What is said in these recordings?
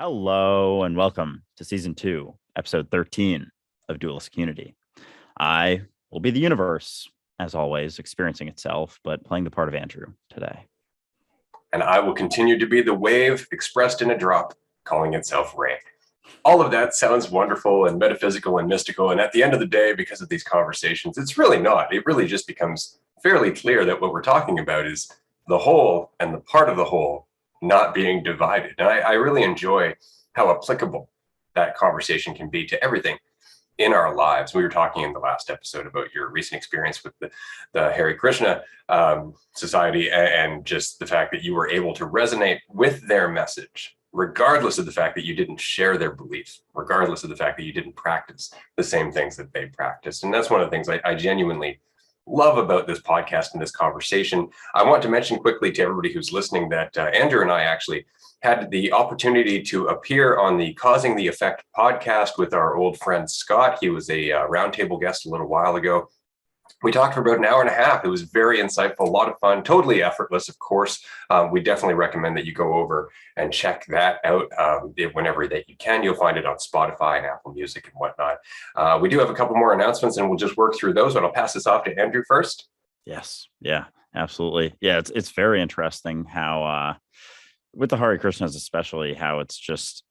Hello and welcome to season 2, episode 13 of Dualistic Unity. I will be the universe, as always, experiencing itself, but playing the part of Andrew today. And I will continue to be the wave expressed in a drop, calling itself rain. All of that sounds wonderful and metaphysical and mystical. And at the end of the day, because of these conversations, it's really not. It really just becomes fairly clear that what we're talking about is the whole and the part of the whole not being divided. And I really enjoy how applicable that conversation can be to everything in our lives. We were talking in the last episode about your recent experience with the Hare Krishna Society and just the fact that you were able to resonate with their message, regardless of the fact that you didn't share their beliefs, regardless of the fact that you didn't practice the same things that they practiced. And that's one of the things I genuinely love about this podcast and this conversation. I want to mention quickly to everybody who's listening that Andrew and I actually had the opportunity to appear on the Causing the Effect podcast with our old friend Scott. He was a roundtable guest a little while ago. We talked for about an hour and a half. It was very insightful, a lot of fun, totally effortless, of course. We definitely recommend that you go over and check that out whenever that you can. You'll find it on Spotify and Apple Music and whatnot. We do have a couple more announcements and we'll just work through those, but I'll pass this off to Andrew first. Yes. Yeah, absolutely. Yeah, it's very interesting how, with the Hare Krishnas especially, how it's just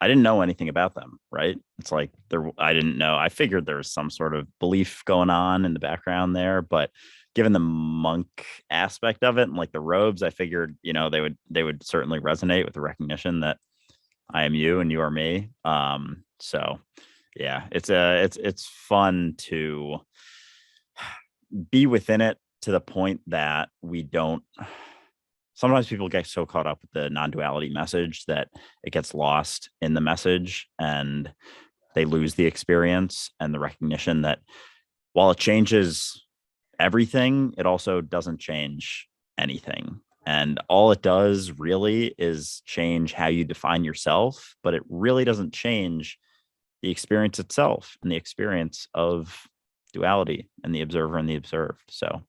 I didn't know anything about them, right? It's like I didn't know. I figured there was some sort of belief going on in the background there, but given the monk aspect of it and like the robes, I figured, they would certainly resonate with the recognition that I am you and you are me. So yeah, it's fun to be within it to the point that we don't. Sometimes people get so caught up with the non-duality message that it gets lost in the message and they lose the experience and the recognition that while it changes everything, it also doesn't change anything. And all it does really is change how you define yourself, but it really doesn't change the experience itself and the experience of duality and the observer and the observed. So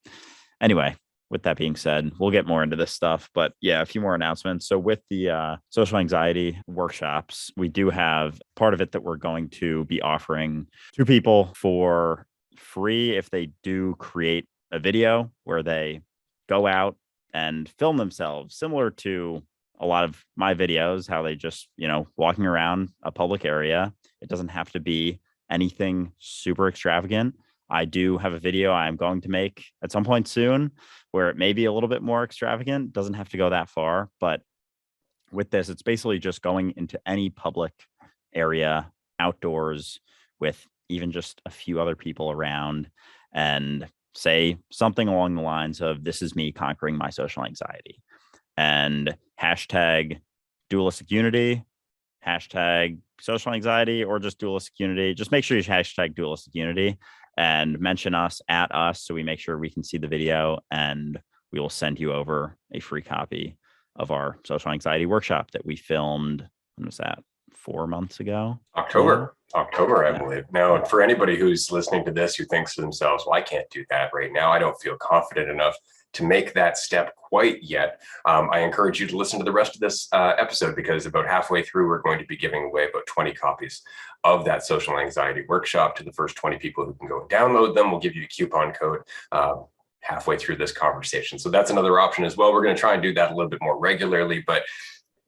anyway, with that being said, we'll get more into this stuff, but yeah, a few more announcements. So with the social anxiety workshops, we do have part of it that we're going to be offering to people for free if they do create a video where they go out and film themselves, similar to a lot of my videos, how they just, walking around a public area. It doesn't have to be anything super extravagant. I do have a video I'm going to make at some point soon where it may be a little bit more extravagant. Doesn't have to go that far. But with this, it's basically just going into any public area outdoors with even just a few other people around and say something along the lines of, this is me conquering my social anxiety, and hashtag dualistic unity, hashtag social anxiety, or just dualistic unity. Just make sure you hashtag dualistic unity and mention us at us so we make sure we can see the video, and we will send you over a free copy of our social anxiety workshop that we filmed. When was that? 4 months ago? October, I believe. Now, for anybody who's listening to this who thinks to themselves, well, I can't do that right now. I don't feel confident enough to make that step quite yet. I encourage you to listen to the rest of this episode, because about halfway through, we're going to be giving away about 20 copies of that social anxiety workshop to the first 20 people who can go and download them. We'll give you a coupon code halfway through this conversation. So that's another option as well. We're going to try and do that a little bit more regularly, but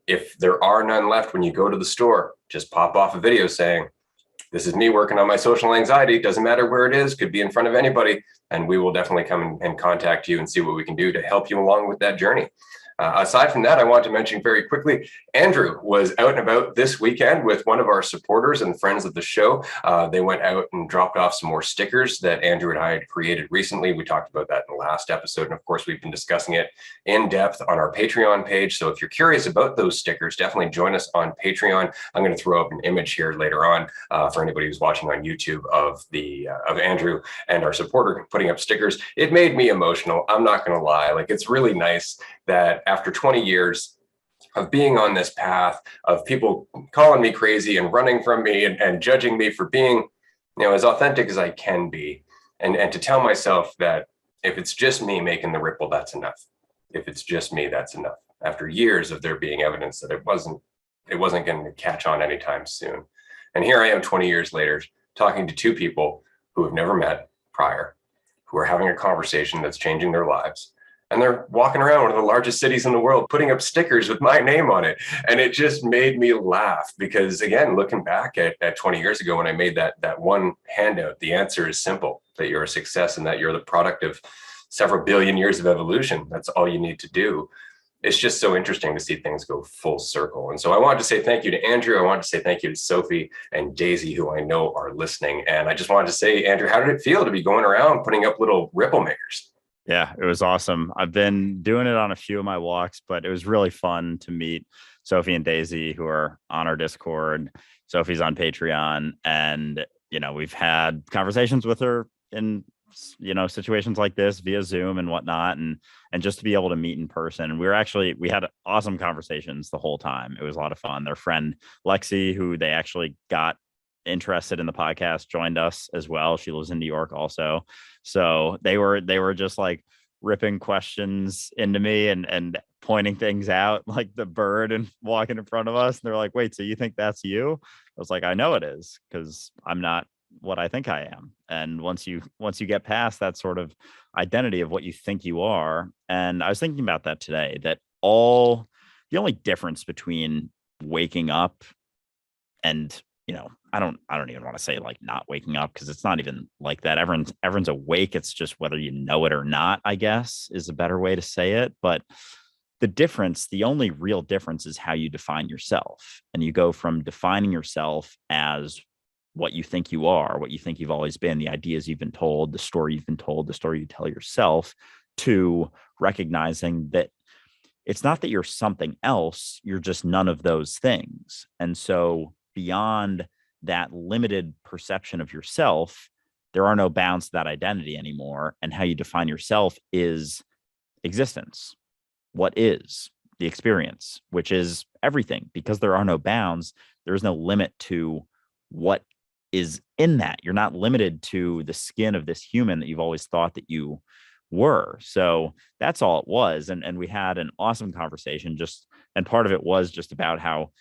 if there are none left when you go to the store, just pop off a video saying, this is me working on my social anxiety. Doesn't matter where it is, could be in front of anybody. And we will definitely come and contact you and see what we can do to help you along with that journey. Aside from that, I want to mention very quickly, Andrew was out and about this weekend with one of our supporters and friends of the show. They went out and dropped off some more stickers that Andrew and I had created recently. We talked about that in the last episode. And of course, we've been discussing it in depth on our Patreon page. So if you're curious about those stickers, definitely join us on Patreon. I'm going to throw up an image here later on for anybody who's watching on YouTube of Andrew and our supporter putting up stickers. It made me emotional. I'm not going to lie. It's really nice that after 20 years of being on this path of people calling me crazy and running from me and judging me for being, as authentic as I can be, and to tell myself that if it's just me making the ripple, that's enough. If it's just me, that's enough. After years of there being evidence that it wasn't it wasn't going to catch on anytime soon. And here I am 20 years later, talking to two people who have never met prior, who are having a conversation that's changing their lives. And they're walking around one of the largest cities in the world, putting up stickers with my name on it. And it just made me laugh because, again, looking back at 20 years ago when I made that one handout, the answer is simple, that you're a success and that you're the product of several billion years of evolution. That's all you need to do. It's just so interesting to see things go full circle. And so I wanted to say thank you to Andrew. I wanted to say thank you to Sophie and Daisy, who I know are listening. And I just wanted to say, Andrew, how did it feel to be going around putting up little ripple makers? Yeah, it was awesome. I've been doing it on a few of my walks, but it was really fun to meet Sophie and Daisy, who are on our Discord. Sophie's on Patreon. And, we've had conversations with her in situations like this via Zoom and whatnot, and just to be able to meet in person. And we had awesome conversations the whole time. It was a lot of fun. Their friend Lexi, who they actually got interested in the podcast, joined us as well. She lives in New York also, so they were just like ripping questions into me and pointing things out, like the bird and walking in front of us, and they're like, wait, so you think that's you? I was like, I know it is, because I'm not what I think I am. And once you get past that sort of identity of what you think you are, and I was thinking about that today, that the only difference between waking up and I don't even want to say like not waking up, because it's not even like that. Everyone's awake. It's just whether you know it or not, I guess, is a better way to say it. But the only real difference is how you define yourself. And you go from defining yourself as what you think you are, what you think you've always been, the ideas you've been told, the story you've been told, the story you tell yourself, to recognizing that it's not that you're something else, you're just none of those things. And so beyond that limited perception of yourself, there are no bounds to that identity anymore. And how you define yourself is existence. What is the experience, which is everything, because there are no bounds. There is no limit to what is in that. You're not limited to the skin of this human that you've always thought that you were. So that's all it was. And we had an awesome conversation, and part of it was just about how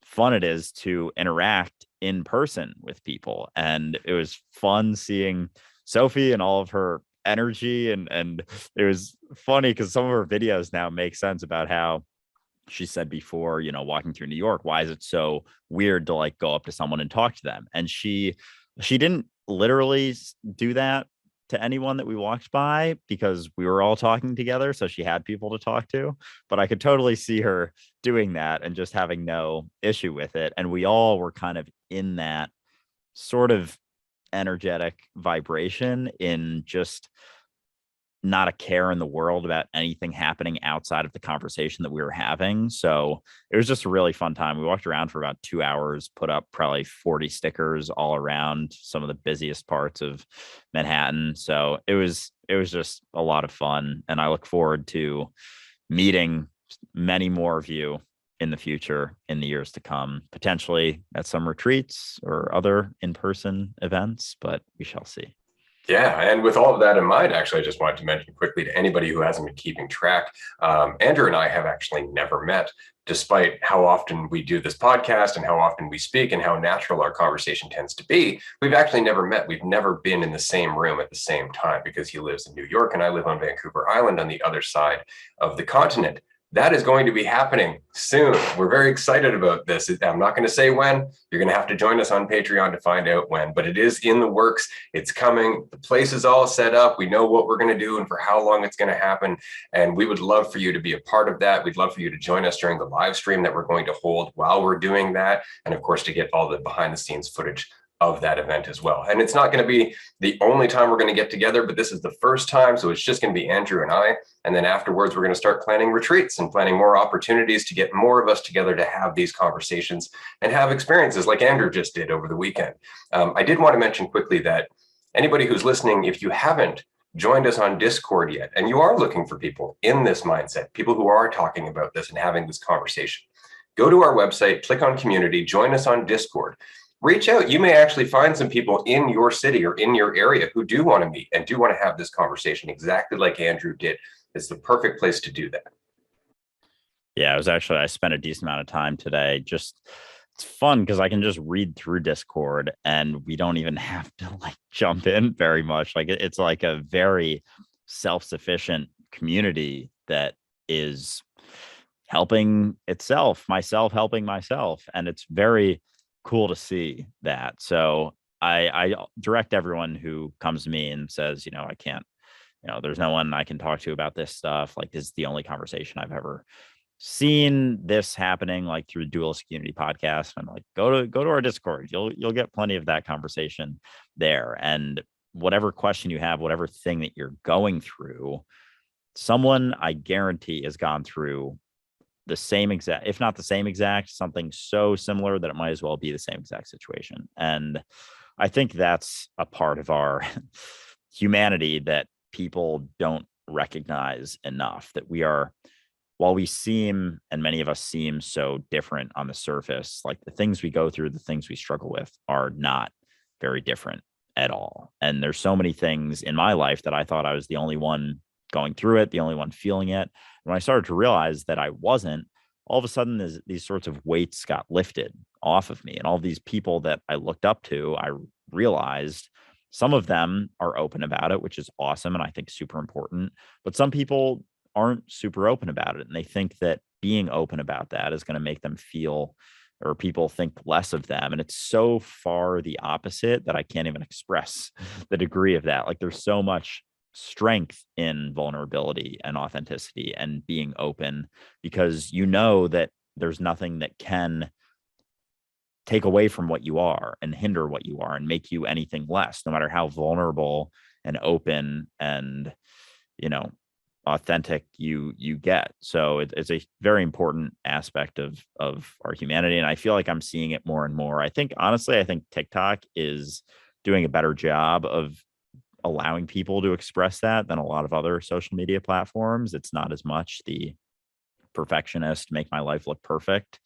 fun it is to interact in person with people. And it was fun seeing Sophie and all of her energy. And it was funny because some of her videos now make sense about how she said before, walking through New York, why is it so weird to like go up to someone and talk to them? And she didn't literally do that to anyone that we walked by, because we were all talking together. So she had people to talk to, but I could totally see her doing that and just having no issue with it. And we all were kind of in that sort of energetic vibration, in just not a care in the world about anything happening outside of the conversation that we were having. So it was just a really fun time. We walked around for about 2 hours, put up probably 40 stickers all around some of the busiest parts of Manhattan. So it was just a lot of fun. And I look forward to meeting many more of you in the future, in the years to come, potentially at some retreats or other in-person events, but we shall see. Yeah, and with all of that in mind, actually, I just wanted to mention quickly to anybody who hasn't been keeping track, Andrew and I have actually never met, despite how often we do this podcast and how often we speak and how natural our conversation tends to be. We've actually never met. We've never been in the same room at the same time, because he lives in New York and I live on Vancouver Island on the other side of the continent. That is going to be happening soon. We're very excited about this. I'm not going to say when. You're going to have to join us on Patreon to find out when, but it is in the works. It's coming. The place is all set up. We know what we're going to do and for how long it's going to happen. And we would love for you to be a part of that. We'd love for you to join us during the live stream that we're going to hold while we're doing that. And of course, to get all the behind the scenes footage of that event as well. And it's not going to be the only time we're going to get together, but this is the first time. So it's just going to be Andrew and I. And then afterwards, we're going to start planning retreats and planning more opportunities to get more of us together to have these conversations and have experiences like Andrew just did over the weekend. I did want to mention quickly that anybody who's listening, if you haven't joined us on Discord yet, and you are looking for people in this mindset, people who are talking about this and having this conversation, go to our website, click on community, join us on Discord. Reach out. You may actually find some people in your city or in your area who do want to meet and do want to have this conversation exactly like Andrew did. It's the perfect place to do that. Yeah, I spent a decent amount of time today. Just it's fun because I can just read through Discord and we don't even have to like jump in very much. Like it's like a very self-sufficient community that is helping itself, myself helping myself. And it's very cool to see that. So I direct everyone who comes to me and says, I can't, there's no one I can talk to about this stuff. Like this is the only conversation I've ever seen this happening like through the Dualistic Community podcast. I'm like, go to our Discord. You'll get plenty of that conversation there. And whatever question you have, whatever thing that you're going through, someone I guarantee has gone through the same exact, if not the same exact, something so similar that it might as well be the same exact situation. And I think that's a part of our humanity that people don't recognize enough, that we are, while we seem, and many of us seem so different on the surface, like the things we go through, the things we struggle with are not very different at all. And there's so many things in my life that I thought I was the only one going through it, the only one feeling it. When I started to realize that I wasn't, all of a sudden these sorts of weights got lifted off of me. And all these people that I looked up to, I realized some of them are open about it, which is awesome and I think super important. But some people aren't super open about it. And they think that being open about that is going to make them feel, or people think less of them. And it's so far the opposite that I can't even express the degree of that. Like there's so much strength in vulnerability and authenticity and being open, because you know that there's nothing that can take away from what you are and hinder what you are and make you anything less, no matter how vulnerable and open and, authentic you get. So it's a very important aspect of our humanity. And I feel like I'm seeing it more and more. I think TikTok is doing a better job of allowing people to express that than a lot of other social media platforms. It's not as much the perfectionist, make my life look perfect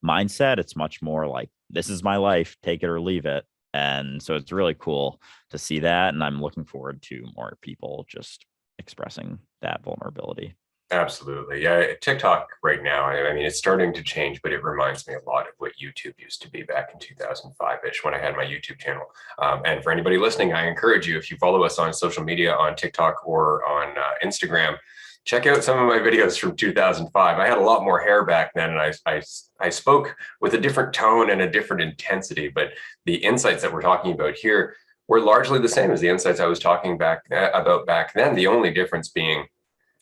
mindset. It's much more like, this is my life, take it or leave it. And so it's really cool to see that. And I'm looking forward to more people just expressing that vulnerability. Absolutely. Yeah. TikTok right now, I mean, it's starting to change, but it reminds me a lot of what YouTube used to be back in 2005-ish when I had my YouTube channel. And for anybody listening, I encourage you, if you follow us on social media, on TikTok or on Instagram, check out some of my videos from 2005. I had a lot more hair back then, and I spoke with a different tone and a different intensity, but the insights that we're talking about here were largely the same as the insights I was talking about back then. The only difference being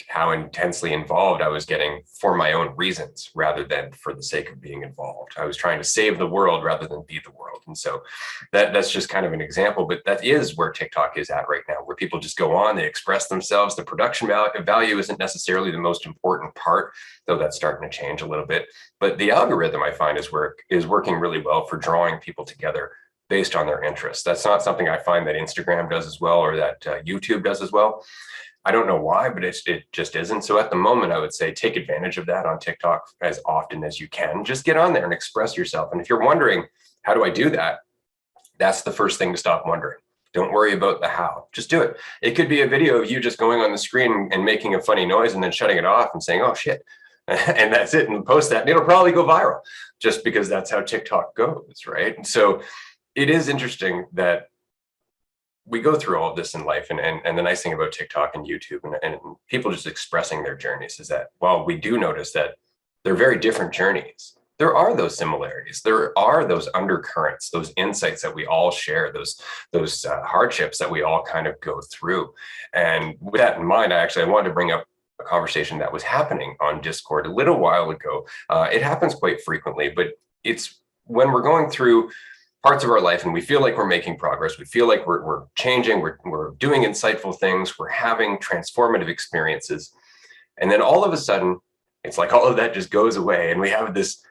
how intensely involved I was getting for my own reasons rather than for the sake of being involved. I was trying to save the world rather than be the world. And so that's just kind of an example, but that is where TikTok is at right now, where people just go on, they express themselves. The production value isn't necessarily the most important part, though that's starting to change a little bit. But the algorithm, I find, is working really well for drawing people together based on their interests. That's not something I find that Instagram does as well, or that YouTube does as well. I don't know why, but it just isn't. So at the moment, I would say take advantage of that on TikTok as often as you can. Just get on there and express yourself. And if you're wondering, how do I do that? That's the first thing to stop wondering. Don't worry about the how. Just do it. It could be a video of you just going on the screen and making a funny noise and then shutting it off and saying, oh, shit. And that's it. And post that. And it'll probably go viral just because that's how TikTok goes, right? And so it is interesting that we go through all of this in life. And the nice thing about TikTok and YouTube and people just expressing their journeys is that while we do notice that they're very different journeys, there are those similarities. There are those undercurrents, those insights that we all share, those hardships that we all kind of go through. And with that in mind, I wanted to bring up a conversation that was happening on Discord a little while ago. It happens quite frequently, but it's when we're going through parts of our life and we feel like we're making progress, we feel like we're changing, we're doing insightful things, we're having transformative experiences. And then all of a sudden, it's like all of that just goes away. And we have this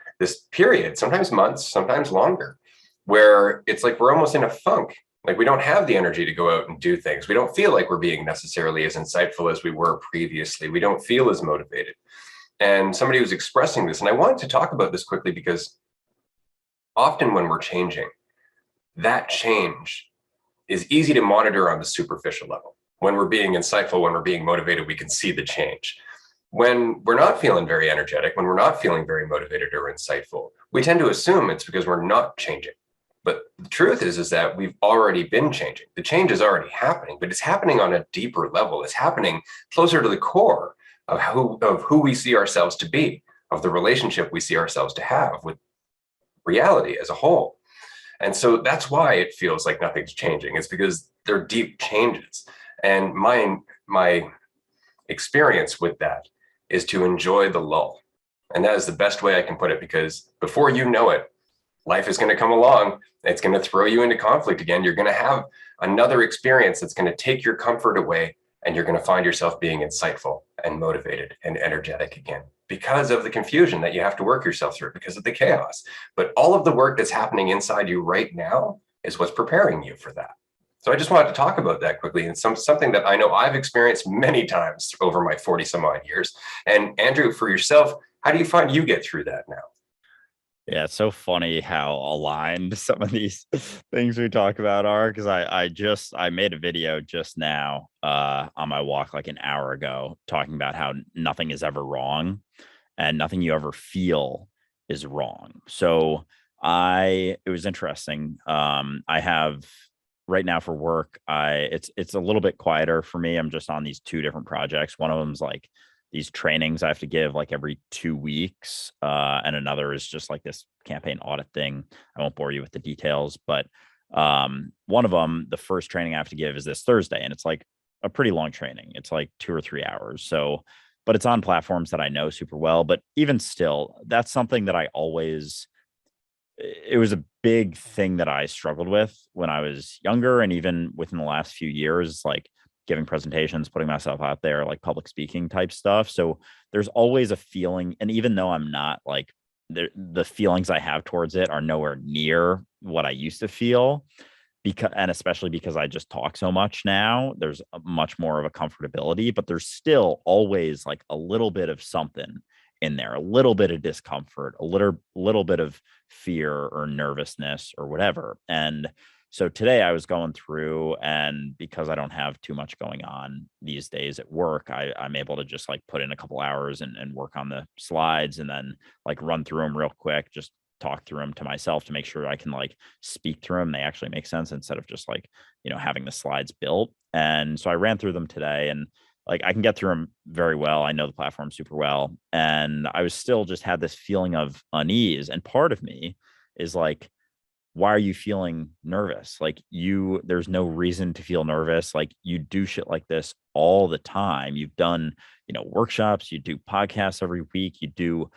period, sometimes months, sometimes longer, where it's like we're almost in a funk. Like we don't have the energy to go out and do things. We don't feel like we're being necessarily as insightful as we were previously. We don't feel as motivated. And somebody was expressing this, and I wanted to talk about this quickly because often when we're changing, that change is easy to monitor on the superficial level. When we're being insightful, when we're being motivated, we can see the change. when we're not feeling very energetic, when we're not feeling very motivated or insightful, we tend to assume it's because we're not changing. But the truth is that we've already been changing. The change is already happening, but it's happening on a deeper level. It's happening closer to the core of who we see ourselves to be, of the relationship we see ourselves to have with reality as a whole. And so that's why it feels like nothing's changing. It's because they're deep changes. And my experience with that is to enjoy the lull. And that is the best way I can put it, because before you know it, life is going to come along. It's going to throw you into conflict again. You're going to have another experience that's going to take your comfort away, and you're going to find yourself being insightful and motivated and energetic again because of the confusion that you have to work yourself through, because of the chaos. But all of the work that's happening inside you right now is what's preparing you for that. So I just wanted to talk about that quickly, and something that I know I've experienced many times over my 40 some odd years. And Andrew, for yourself, how do you find you get through that now? Yeah, it's so funny how aligned some of these things we talk about are, because I made a video just now on my walk like an hour ago talking about how nothing is ever wrong and nothing you ever feel is wrong. So it was interesting. I have right now for work, it's a little bit quieter for me. I'm just on these two different projects. One of them's like these trainings I have to give like every 2 weeks. And another is just like this campaign audit thing. I won't bore you with the details, but one of them, the first training I have to give is this Thursday, and it's like a pretty long training. It's like 2 or 3 hours. So, but it's on platforms that I know super well. But even still, that's something that it was a big thing that I struggled with when I was younger, and even within the last few years, like giving presentations, putting myself out there, like public speaking type stuff. So there's always a feeling, and even though I'm not like the feelings I have towards it are nowhere near what I used to feel, because and especially because I just talk so much now, there's a much more of a comfortability, but there's still always like a little bit of something in there, a little bit of discomfort, a little bit of fear or nervousness or whatever. And so today I was going through, and because I don't have too much going on these days at work, I'm able to just like put in a couple hours and work on the slides, and then like run through them real quick, just talk through them to myself to make sure I can like speak through them. They actually make sense instead of just like, having the slides built. And so I ran through them today, and like I can get through them very well. I know the platform super well. And I was still just had this feeling of unease. And part of me is like, why are you feeling nervous? Like there's no reason to feel nervous. Like you do shit like this all the time. You've done, workshops, you do podcasts every week, you do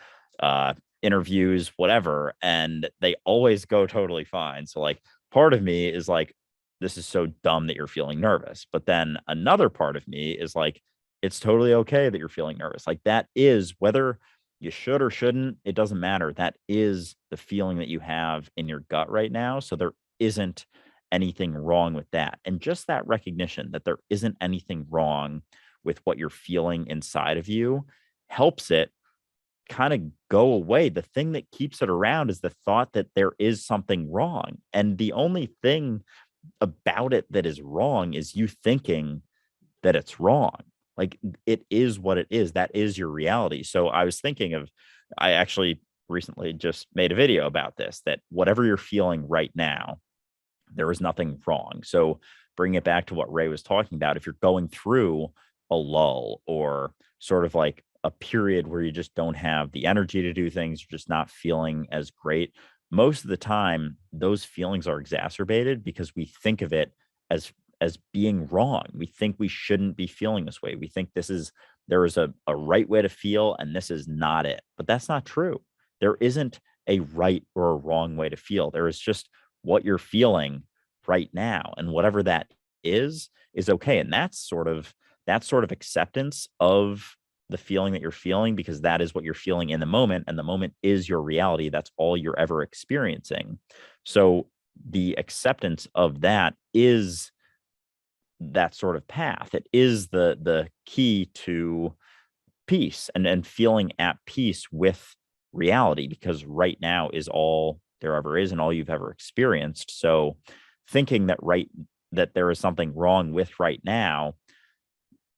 interviews, whatever, and they always go totally fine. So like part of me is like, this is so dumb that you're feeling nervous. But then another part of me is like, it's totally okay that you're feeling nervous. Like that is whether you should or shouldn't, it doesn't matter. That is the feeling that you have in your gut right now. So there isn't anything wrong with that. And just that recognition that there isn't anything wrong with what you're feeling inside of you helps it kind of go away. The thing that keeps it around is the thought that there is something wrong. And the only thing about it that is wrong is you thinking that it's wrong. Like it is what it is. That is your reality. So I was thinking I actually recently just made a video about this, that whatever you're feeling right now, there is nothing wrong. So bring it back to what Ray was talking about. If you're going through a lull or sort of like a period where you just don't have the energy to do things, you're just not feeling as great, most of the time those feelings are exacerbated because we think of it as being wrong. We think we shouldn't be feeling this way. We think there is a right way to feel and this is not it. But that's not true. There isn't a right or a wrong way to feel. There is just what you're feeling right now. And whatever that is okay. And that's sort of acceptance of the feeling that you're feeling, because that is what you're feeling in the moment, and the moment is your reality. That's all you're ever experiencing. So the acceptance of that is that sort of path. It is the key to peace and feeling at peace with reality, because right now is all there ever is and all you've ever experienced. So thinking that there is something wrong with right now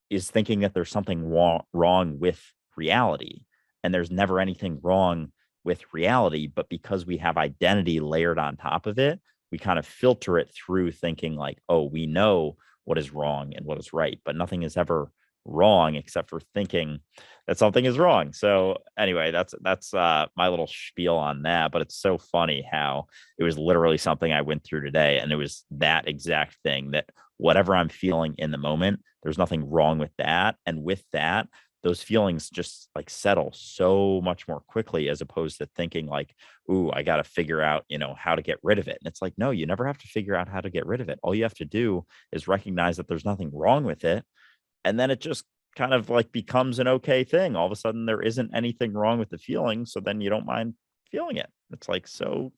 is thinking that there's something wrong with reality. And there's never anything wrong with reality, but because we have identity layered on top of it, we kind of filter it through thinking like, oh, we know what is wrong and what is right, but nothing is ever wrong except for thinking that something is wrong. So anyway, that's my little spiel on that. But it's so funny how it was literally something I went through today, and it was that exact thing, that whatever I'm feeling in the moment, there's nothing wrong with that. And with that, those feelings just like settle so much more quickly, as opposed to thinking like, ooh, I got to figure out, how to get rid of it. And it's like, no, you never have to figure out how to get rid of it. All you have to do is recognize that there's nothing wrong with it. And then it just kind of like becomes an okay thing. All of a sudden, there isn't anything wrong with the feeling. So then you don't mind feeling it. It's like so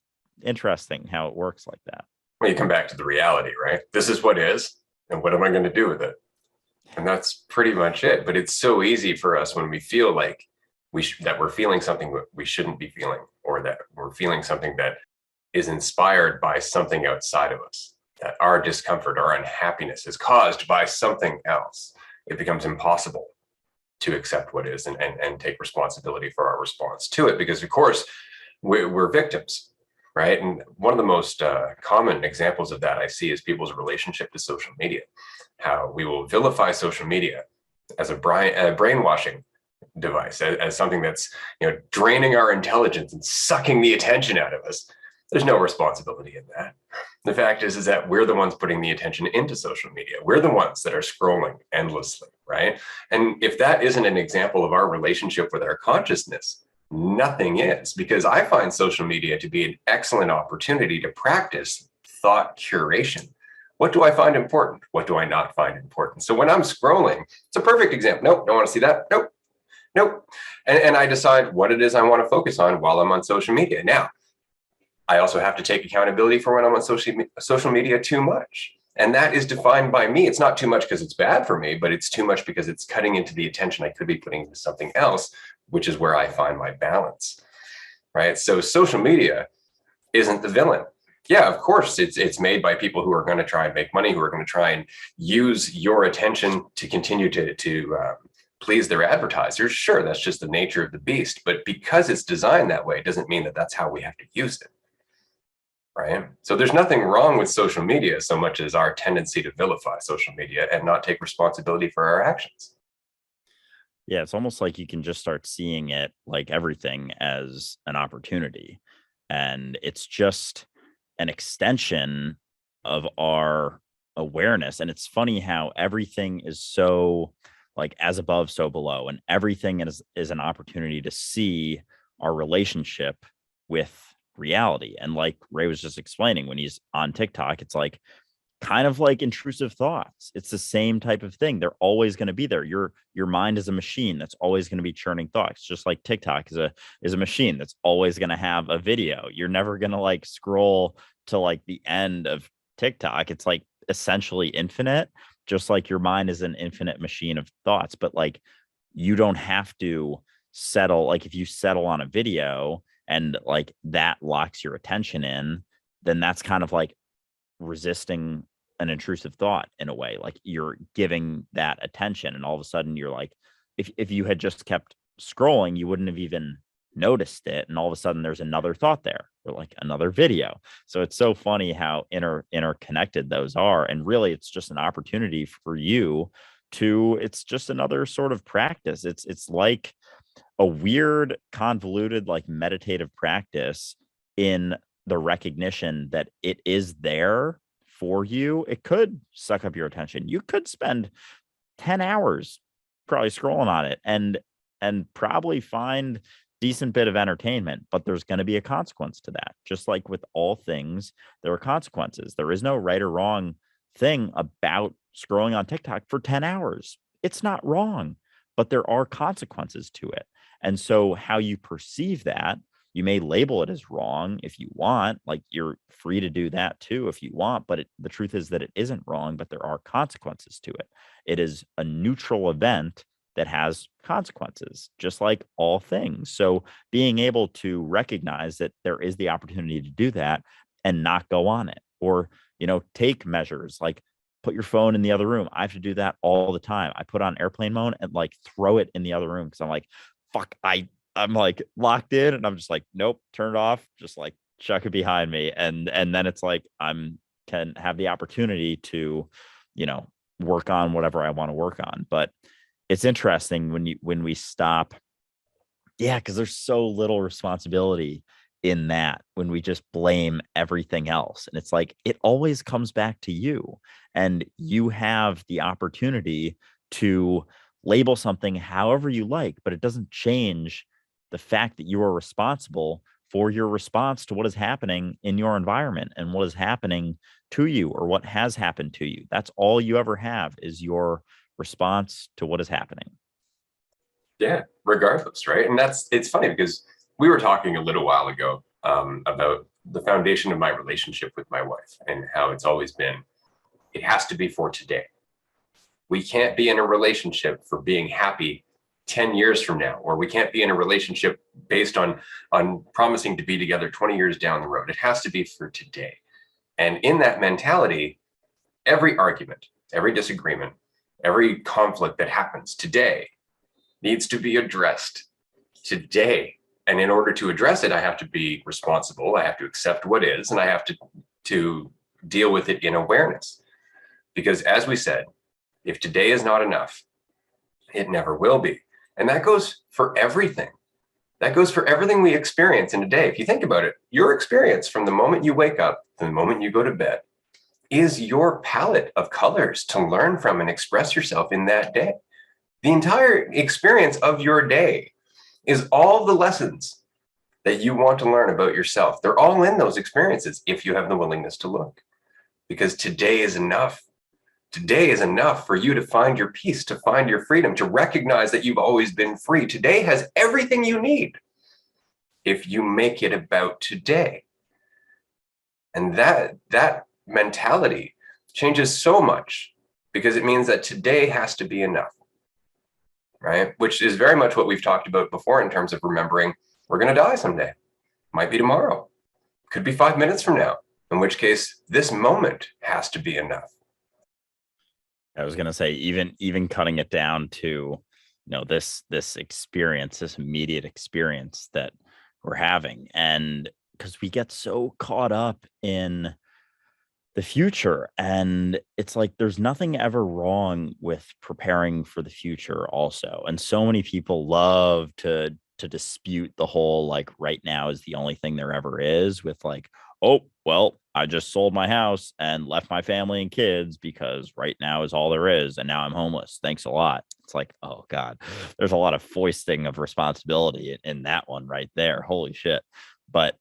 interesting how it works like that. Well, you come back to the reality, right? This is what is, and what am I going to do with it? And that's pretty much it. But it's so easy for us when we feel like that we're feeling something we shouldn't be feeling, or that we're feeling something that is inspired by something outside of us, that our discomfort, our unhappiness is caused by something else. It becomes impossible to accept what is and take responsibility for our response to it, because of course we're victims, right? And one of the most common examples of that I see is people's relationship to social media, how we will vilify social media as a brainwashing device, as something that's draining our intelligence and sucking the attention out of us. There's no responsibility in that. The fact is that we're the ones putting the attention into social media. We're the ones that are scrolling endlessly, right? And if that isn't an example of our relationship with our consciousness, nothing is, because I find social media to be an excellent opportunity to practice thought curation. What do I find important? What do I not find important? So when I'm scrolling, it's a perfect example. Nope, don't want to see that. Nope. And I decide what it is I want to focus on while I'm on social media. Now, I also have to take accountability for when I'm on social media too much. And that is defined by me. It's not too much because it's bad for me, but it's too much because it's cutting into the attention I could be putting into something else, which is where I find my balance, right? So social media isn't the villain. Yeah, of course, it's made by people who are going to try and make money, who are going to try and use your attention to continue to please their advertisers. Sure, that's just the nature of the beast. But because it's designed that way, it doesn't mean that that's how we have to use it. Right. So there's nothing wrong with social media so much as our tendency to vilify social media and not take responsibility for our actions. Yeah, it's almost like you can just start seeing it like everything as an opportunity. And it's just an extension of our awareness. And it's funny how everything is so like as above, so below, and everything is an opportunity to see our relationship with reality. And like Ray was just explaining, when he's on TikTok, it's like kind of like intrusive thoughts. It's the same type of thing. They're always going to be there. Your mind is a machine that's always going to be churning thoughts, just like TikTok is a machine that's always going to have a video. You're never going to like scroll to like the end of TikTok. It's like essentially infinite, just like your mind is an infinite machine of thoughts. But like you don't have to settle. Like if you settle on a video and like that locks your attention in, then that's kind of like resisting an intrusive thought in a way. Like you're giving that attention, and all of a sudden you're like, if you had just kept scrolling, you wouldn't have even noticed it, and all of a sudden there's another thought there, or like another video. So it's so funny how interconnected those are, and really it's just an opportunity for you to, it's just another sort of practice. It's like a weird convoluted like meditative practice in the recognition that it is there for you. It could suck up your attention. You could spend 10 hours probably scrolling on it and probably find decent bit of entertainment, but there's going to be a consequence to that. Just like with all things, there are consequences. There is no right or wrong thing about scrolling on TikTok for 10 hours. It's not wrong, but there are consequences to it. And so how you perceive that, you may label it as wrong if you want, like you're free to do that too if you want, but the truth is that it isn't wrong, but there are consequences to it. It is a neutral event that has consequences, just like all things. So being able to recognize that there is the opportunity to do that and not go on it, or, take measures like put your phone in the other room. I have to do that all the time. I put on airplane mode and like throw it in the other room because I'm like, fuck, I'm like locked in and I'm just like, nope, turn it off, just like chuck it behind me. And then it's like I'm can have the opportunity to, you know, work on whatever I want to work on. But it's interesting when we stop, yeah, because there's so little responsibility in that when we just blame everything else. And it's like it always comes back to you. And you have the opportunity to label something however you like, but it doesn't change the fact that you are responsible for your response to what is happening in your environment and what is happening to you or what has happened to you. That's all you ever have is your response to what is happening. Yeah, regardless, right? And it's funny because we were talking a little while ago about the foundation of my relationship with my wife and how it's always been, it has to be for today. We can't be in a relationship for being happy 10 years from now, or we can't be in a relationship based on promising to be together 20 years down the road. It has to be for today. And in that mentality, every argument, every disagreement, every conflict that happens today needs to be addressed today. And in order to address it, I have to be responsible. I have to accept what is, and I have to deal with it in awareness. Because as we said, if today is not enough, it never will be. And that goes for everything. That goes for everything we experience in a day. If you think about it, your experience from the moment you wake up to the moment you go to bed is your palette of colors to learn from and express yourself in that day. The entire experience of your day is all the lessons that you want to learn about yourself. They're all in those experiences if you have the willingness to look. Because today is enough. Today is enough for you to find your peace, to find your freedom, to recognize that you've always been free. Today has everything you need if you make it about today. And that mentality changes so much because it means that today has to be enough, right? Which is very much what we've talked about before in terms of remembering we're going to die someday. Might be tomorrow. Could be 5 minutes from now, in which case this moment has to be enough. I was gonna say, even cutting it down to, this experience, this immediate experience that we're having. And because we get so caught up in the future, and it's like there's nothing ever wrong with preparing for the future also. And so many people love to dispute the whole like right now is the only thing there ever is with like, oh, well, I just sold my house and left my family and kids because right now is all there is. And now I'm homeless. Thanks a lot. It's like, oh God, there's a lot of foisting of responsibility in that one right there. Holy shit. But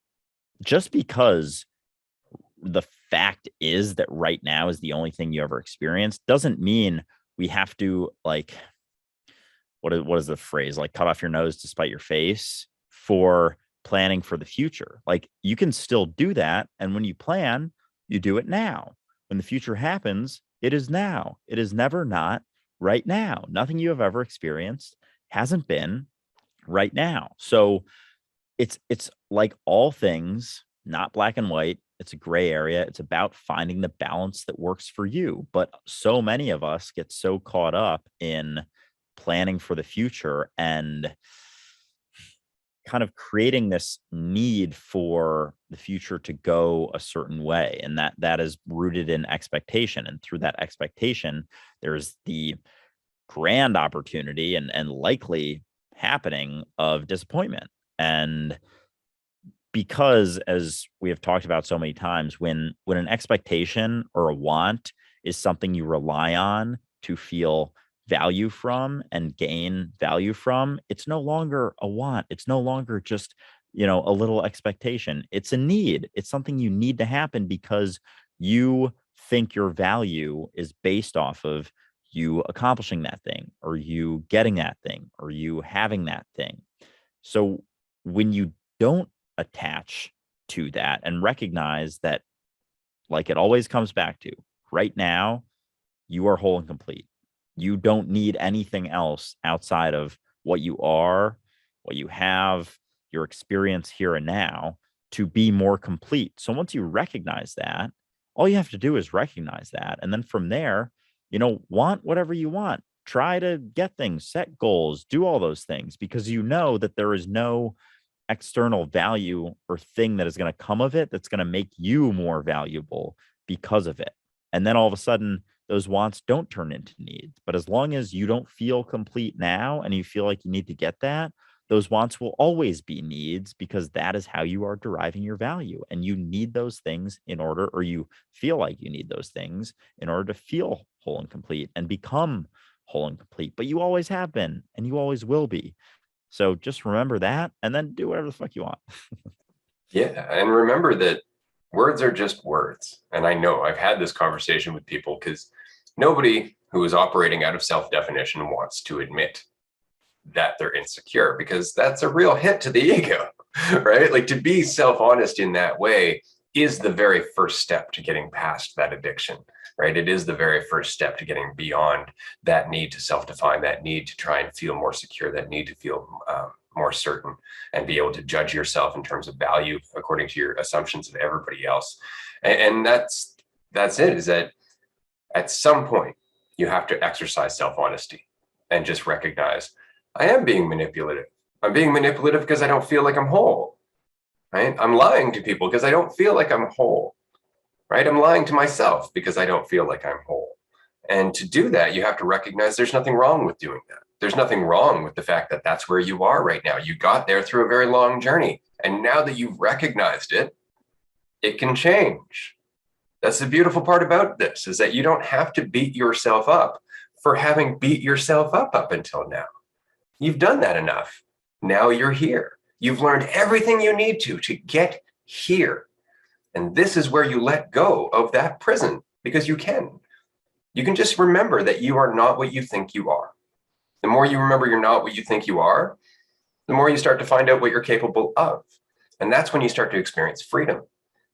just because the fact is that right now is the only thing you ever experienced doesn't mean we have to like, what is the phrase, like cut off your nose to spite your face for planning for the future. Like you can still do that, and when you plan, you do it now. When the future happens, it is now. It is never not right now. Nothing you have ever experienced hasn't been right now. So it's like all things, not black and white. It's a gray area. It's about finding the balance that works for you. But so many of us get so caught up in planning for the future and kind of creating this need for the future to go a certain way, and that is rooted in expectation. And through that expectation, there's the grand opportunity and likely happening of disappointment. And because, as we have talked about so many times, when an expectation or a want is something you rely on to feel value from and gain value from, it's no longer a want. It's no longer just, a little expectation. It's a need. It's something you need to happen because you think your value is based off of you accomplishing that thing or you getting that thing or you having that thing. So when you don't attach to that and recognize that, like it always comes back to right now, you are whole and complete. You don't need anything else outside of what you are, what you have, your experience here and now to be more complete. So once you recognize that all you have to do is recognize that. And then from there, want whatever you want. Try to get things, set goals, do all those things, because you know that there is no external value or thing that is going to come of it that's going to make you more valuable because of it. And then all of a sudden, those wants don't turn into needs. But as long as you don't feel complete now and you feel like you need to get that, those wants will always be needs, because that is how you are deriving your value. And you need those things in order, or you feel like you need those things in order to feel whole and complete and become whole and complete. But you always have been and you always will be. So just remember that, and then do whatever the fuck you want. Yeah. And remember that words are just words. And I know I've had this conversation with people, because nobody who is operating out of self-definition wants to admit that they're insecure, because that's a real hit to the ego, right? Like, to be self-honest in that way is the very first step to getting past that addiction, right? It is the very first step to getting beyond that need to self-define, that need to try and feel more secure, that need to feel more certain, and be able to judge yourself in terms of value according to your assumptions of everybody else. And that's it, is that at some point you have to exercise self-honesty and just recognize, I am being manipulative. I'm being manipulative because I don't feel like I'm whole, right? I'm lying to people because I don't feel like I'm whole, right? I'm lying to myself because I don't feel like I'm whole. And to do that, you have to recognize there's nothing wrong with doing that. There's nothing wrong with the fact that that's where you are right now. You got there through a very long journey. And now that you've recognized it, it can change. That's the beautiful part about this, is that you don't have to beat yourself up for having beat yourself up until now. You've done that enough. Now you're here. You've learned everything you need to get here. And this is where you let go of that prison, because you can. You can just remember that you are not what you think you are. The more you remember you're not what you think you are, the more you start to find out what you're capable of. And that's when you start to experience freedom.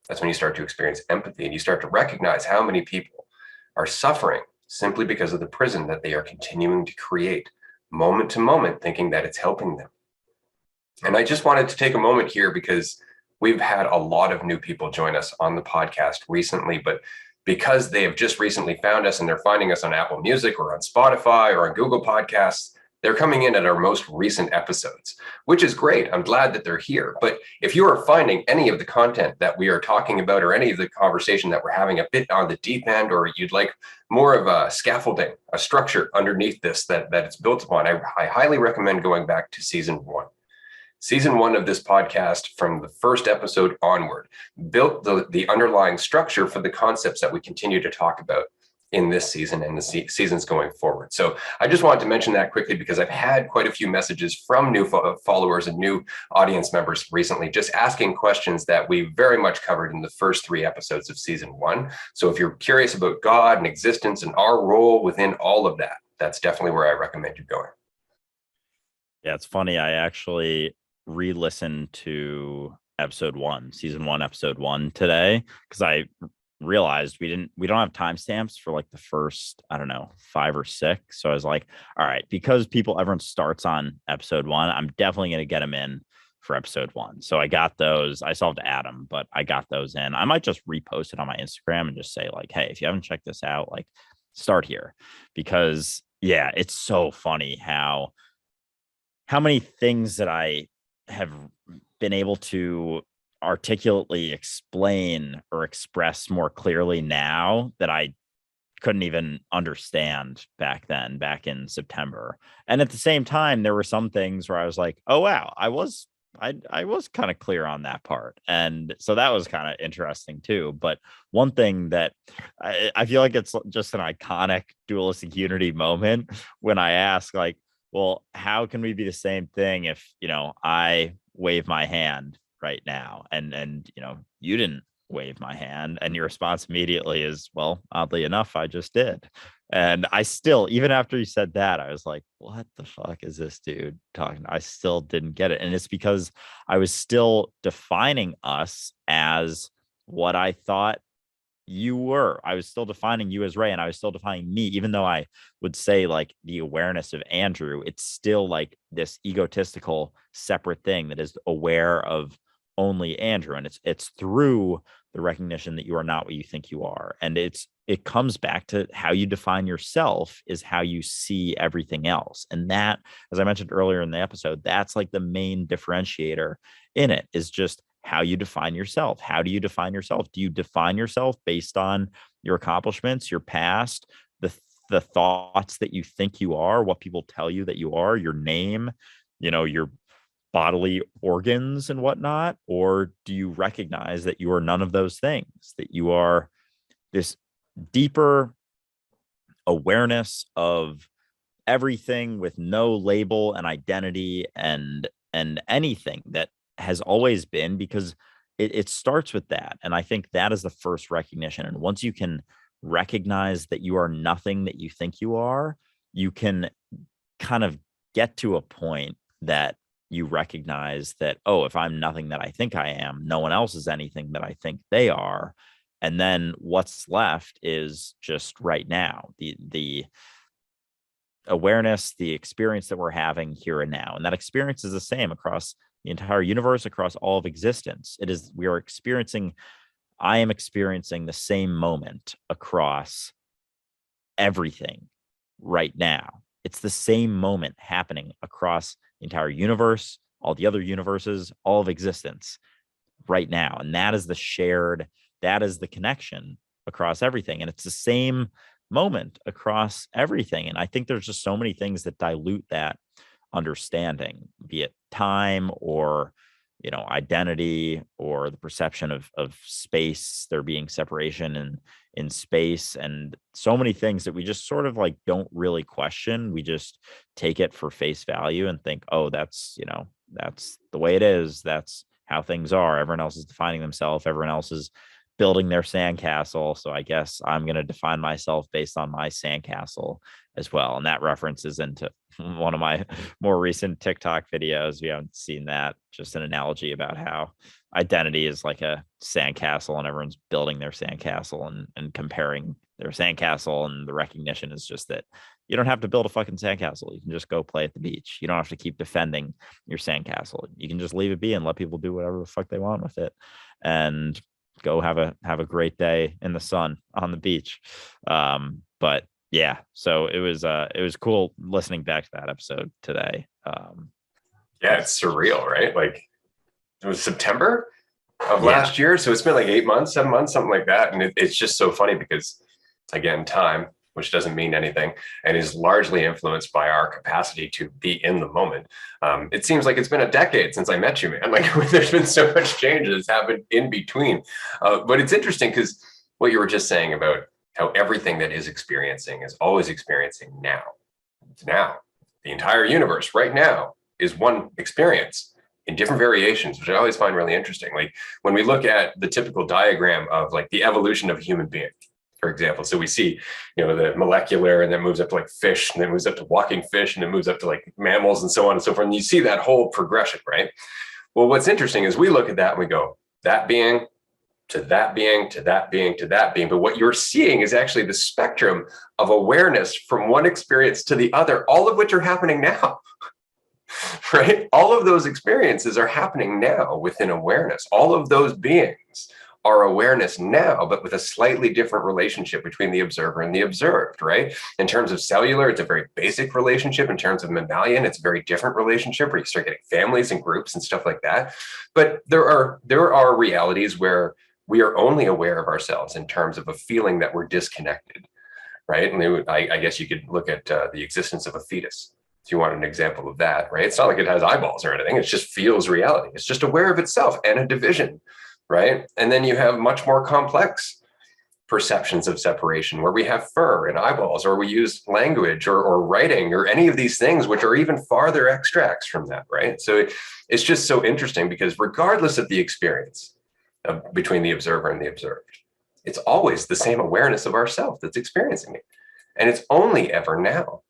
That's when you start to experience empathy, and you start to recognize how many people are suffering simply because of the prison that they are continuing to create, moment to moment, thinking that it's helping them. And I just wanted to take a moment here, because we've had a lot of new people join us on the podcast recently, but because they have just recently found us and they're finding us on Apple Music or on Spotify or on Google Podcasts, they're coming in at our most recent episodes, which is great. I'm glad that they're here. But if you are finding any of the content that we are talking about, or any of the conversation that we're having a bit on the deep end, or you'd like more of a scaffolding, a structure underneath this that it's built upon, I highly recommend going back to season 1. Season 1 of this podcast, from the first episode onward, built the underlying structure for the concepts that we continue to talk about in this season and the seasons going forward. So I just wanted to mention that quickly, because I've had quite a few messages from new followers and new audience members recently, just asking questions that we very much covered in the first 3 episodes of season 1. So if you're curious about God and existence and our role within all of that, that's definitely where I recommend you going. Yeah, it's funny. I actually re-listened to season 1, episode 1 today, because I realized we don't have timestamps for like the first, I don't know, 5 or 6. So I was like, all right, because everyone starts on episode 1, I'm definitely going to get them in for episode 1. So I got those. I still have to add them, but I got those in. I might just repost it on my Instagram and just say like, hey, if you haven't checked this out, like, start here. Because yeah, it's so funny how many things that I have been able to articulately explain or express more clearly now that I couldn't even understand back in September. And at the same time, there were some things where I was like, oh wow, I was kind of clear on that part. And so that was kind of interesting too. But one thing that I feel like it's just an iconic dualistic unity moment when I ask, like, well, how can we be the same thing if, I wave my hand right now and you didn't wave my hand? And your response immediately is, well, oddly enough, I just did. And I still, even after you said that, I was like, what the fuck is this dude talking? I still didn't get it. And it's because I was still defining us as what I thought you were. I was still defining you as Ray, and I was still defining me, even though I would say like the awareness of Andrew, it's still like this egotistical separate thing that is aware of only Andrew. And it's through the recognition that you are not what you think you are. And it comes back to how you define yourself is how you see everything else. And that, as I mentioned earlier in the episode, that's like the main differentiator in it, is just how you define yourself. How do you define yourself? Do you define yourself based on your accomplishments, your past, the thoughts that you think you are, what people tell you that you are, your name, your bodily organs and whatnot? Or do you recognize that you are none of those things, that you are this deeper awareness of everything with no label and identity and anything that has always been? Because it starts with that. And I think that is the first recognition. And once you can recognize that you are nothing that you think you are, you can kind of get to a point that you recognize that, oh, if I'm nothing that I think I am, no one else is anything that I think they are. And then what's left is just right now, the awareness, the experience that we're having here and now. And that experience is the same across the entire universe, across all of existence. I am experiencing the same moment across everything right now. It's the same moment happening across the entire universe, all the other universes, all of existence right now. And that is the connection across everything. And it's the same moment across everything. And I think there's just so many things that dilute that understanding, be it time or identity or the perception of space, there being separation in space, and so many things that we just sort of like don't really question. We just take it for face value and think, oh, that's the way it is. That's how things are. Everyone else is defining themselves. Everyone else is building their sandcastle. So I guess I'm going to define myself based on my sandcastle as well. And that references into one of my more recent TikTok videos. If you haven't seen that, just an analogy about how identity is like a sandcastle and everyone's building their sandcastle and comparing their sandcastle. And the recognition is just that you don't have to build a fucking sandcastle. You can just go play at the beach. You don't have to keep defending your sandcastle. You can just leave it be and let people do whatever the fuck they want with it. And go have a great day in the sun on the beach. But yeah, so it was cool listening back to that episode today. Yeah, it's surreal, right? Like it was September of last year. So it's been like 8 months, 7 months, something like that. And it's just so funny because, again, time, which doesn't mean anything and is largely influenced by our capacity to be in the moment. It seems like it's been a decade since I met you, man. Like there's been so much change that's happened in between. But it's interesting because what you were just saying about how everything that is experiencing is always experiencing now. Now, the entire universe right now is one experience in different variations, which I always find really interesting. Like when we look at the typical diagram of like the evolution of a human being, for example. So we see, the molecular, and then moves up to like fish, and then moves up to walking fish, and then moves up to like mammals and so on and so forth. And you see that whole progression, right? Well, what's interesting is we look at that and we go, that being to that being, to that being, to that being. But what you're seeing is actually the spectrum of awareness from one experience to the other, all of which are happening now. Right? All of those experiences are happening now within awareness. All of those beings are awareness now, but with a slightly different relationship between the observer and the observed, right? In terms of cellular, it's a very basic relationship. In terms of mammalian, it's a very different relationship where you start getting families and groups and stuff like that. But there are realities where we are only aware of ourselves in terms of a feeling that we're disconnected, right? And I guess you could look at the existence of a fetus. If you want an example of that, right? It's not like it has eyeballs or anything. It just feels reality. It's just aware of itself and a division, right? And then you have much more complex perceptions of separation where we have fur and eyeballs, or we use language or writing or any of these things, which are even farther extracts from that, right? So it's just so interesting because regardless of the experience between the observer and the observed, it's always the same awareness of ourself that's experiencing it. And it's only ever now,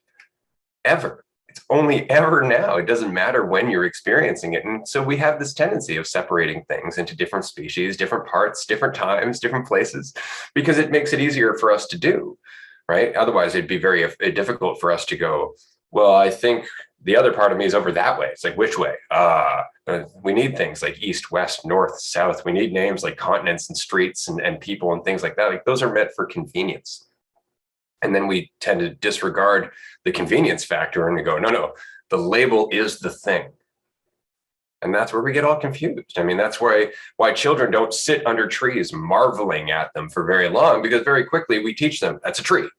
ever. It's only ever now. It doesn't matter when you're experiencing it. And so we have this tendency of separating things into different species, different parts, different times, different places, because it makes it easier for us to do, right? Otherwise, it'd be very difficult for us to go, well, I think the other part of me is over that way. It's like, which way? We need things like east, west, north, south. We need names like continents and streets and people and things like that. Like those are meant for convenience. And then we tend to disregard the convenience factor and we go, no, the label is the thing. And that's where we get all confused. I mean, that's why children don't sit under trees marveling at them for very long, because very quickly we teach them that's a tree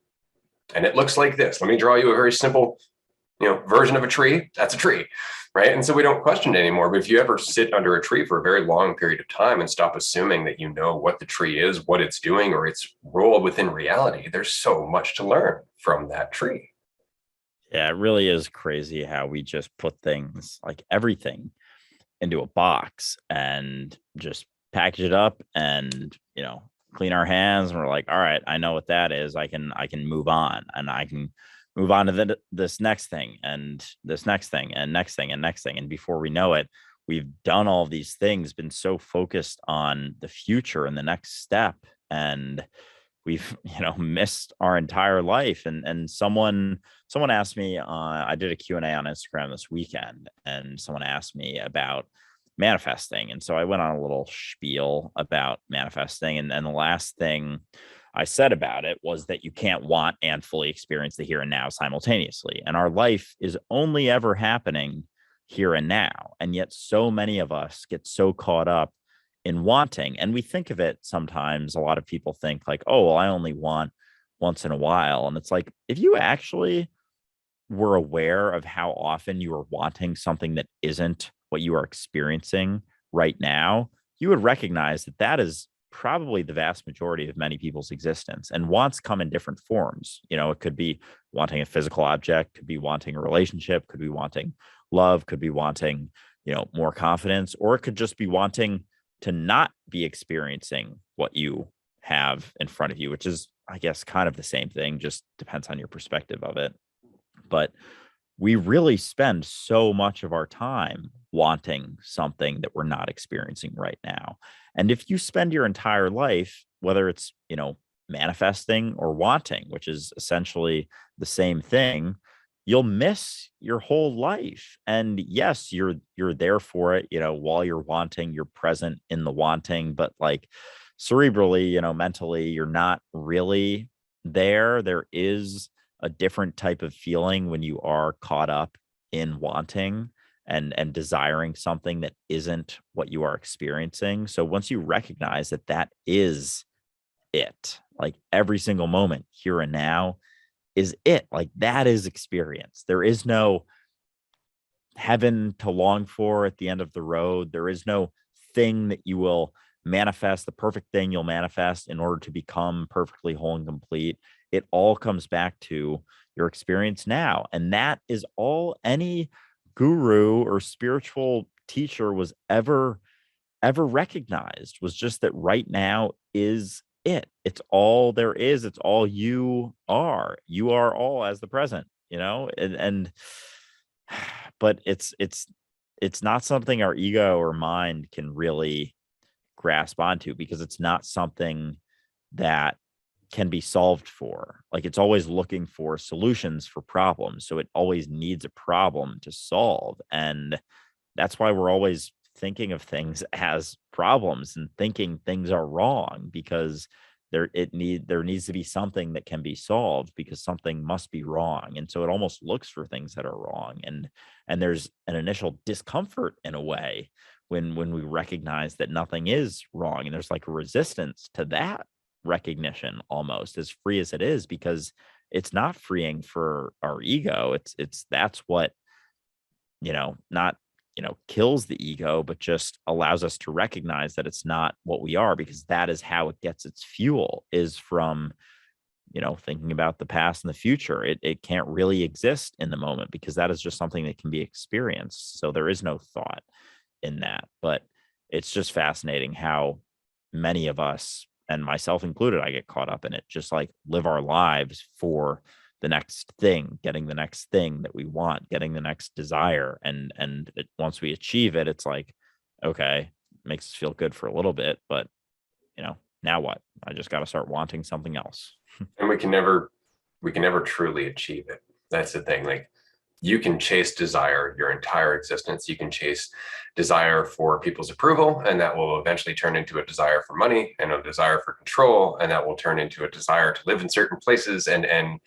and it looks like this. Let me draw you a very simple, version of a tree. That's a tree, right? And so we don't question it anymore. But if you ever sit under a tree for a very long period of time and stop assuming that you know what the tree is, what it's doing, or its role within reality, there's so much to learn from that tree. Yeah, it really is crazy how we just put things like everything into a box and just package it up and clean our hands, and we're like, all right, I know what that is. I can move on, and I can move on to this next thing and this next thing and next thing and next thing. And before we know it, we've done all these things, been so focused on the future and the next step, and we've missed our entire life. And someone asked me, I did a Q&A on Instagram this weekend, and someone asked me about manifesting. And so I went on a little spiel about manifesting. And the last thing I said about it was that you can't want and fully experience the here and now simultaneously. And our life is only ever happening here and now. And yet so many of us get so caught up in wanting. And we think of it sometimes, a lot of people think like, oh, well, I only want once in a while. And it's like, if you actually were aware of how often you are wanting something that isn't what you are experiencing right now, you would recognize that that is probably the vast majority of many people's existence. And wants come in different forms. It could be wanting a physical object, could be wanting a relationship, could be wanting love, could be wanting, more confidence, or it could just be wanting to not be experiencing what you have in front of you, which is, I guess, kind of the same thing, just depends on your perspective of it. But we really spend so much of our time wanting something that we're not experiencing right now. And if you spend your entire life, whether it's, manifesting or wanting, which is essentially the same thing, you'll miss your whole life. And yes, you're there for it, while you're wanting, you're present in the wanting, but like cerebrally, mentally, you're not really there. There is a different type of feeling when you are caught up in wanting and desiring something that isn't what you are experiencing. So once you recognize that that is it, like every single moment here and now is it, like that is experience. There is no heaven to long for at the end of the road. There is no thing that you will manifest, the perfect thing you'll manifest in order to become perfectly whole and complete. It all comes back to your experience now. And that is all any guru or spiritual teacher was ever recognized, was just that right now is it. It's all there is. It's all you are. You are all as the present, and but it's not something our ego or mind can really grasp onto, because it's not something that can be solved for. Like it's always looking for solutions for problems. So it always needs a problem to solve. And that's why we're always thinking of things as problems and thinking things are wrong, because there needs to be something that can be solved, because something must be wrong. And so it almost looks for things that are wrong. And there's an initial discomfort in a way when we recognize that nothing is wrong. And there's like a resistance to that recognition, almost as free as it is, because it's not freeing for our ego. It's that's what, not, kills the ego, but just allows us to recognize that it's not what we are, because that is how it gets its fuel, is from, thinking about the past and the future. It can't really exist in the moment, because that is just something that can be experienced. So there is no thought in that. But it's just fascinating how many of us, and myself included, I get caught up in it, just like live our lives for the next thing, getting the next thing that we want, getting the next desire. And once we achieve it, it's like, okay, makes us feel good for a little bit, but now what? I just got to start wanting something else. And we can never truly achieve it. That's the thing. Like You can chase desire your entire existence. You can chase desire for people's approval, and that will eventually turn into a desire for money and a desire for control, and that will turn into a desire to live in certain places. And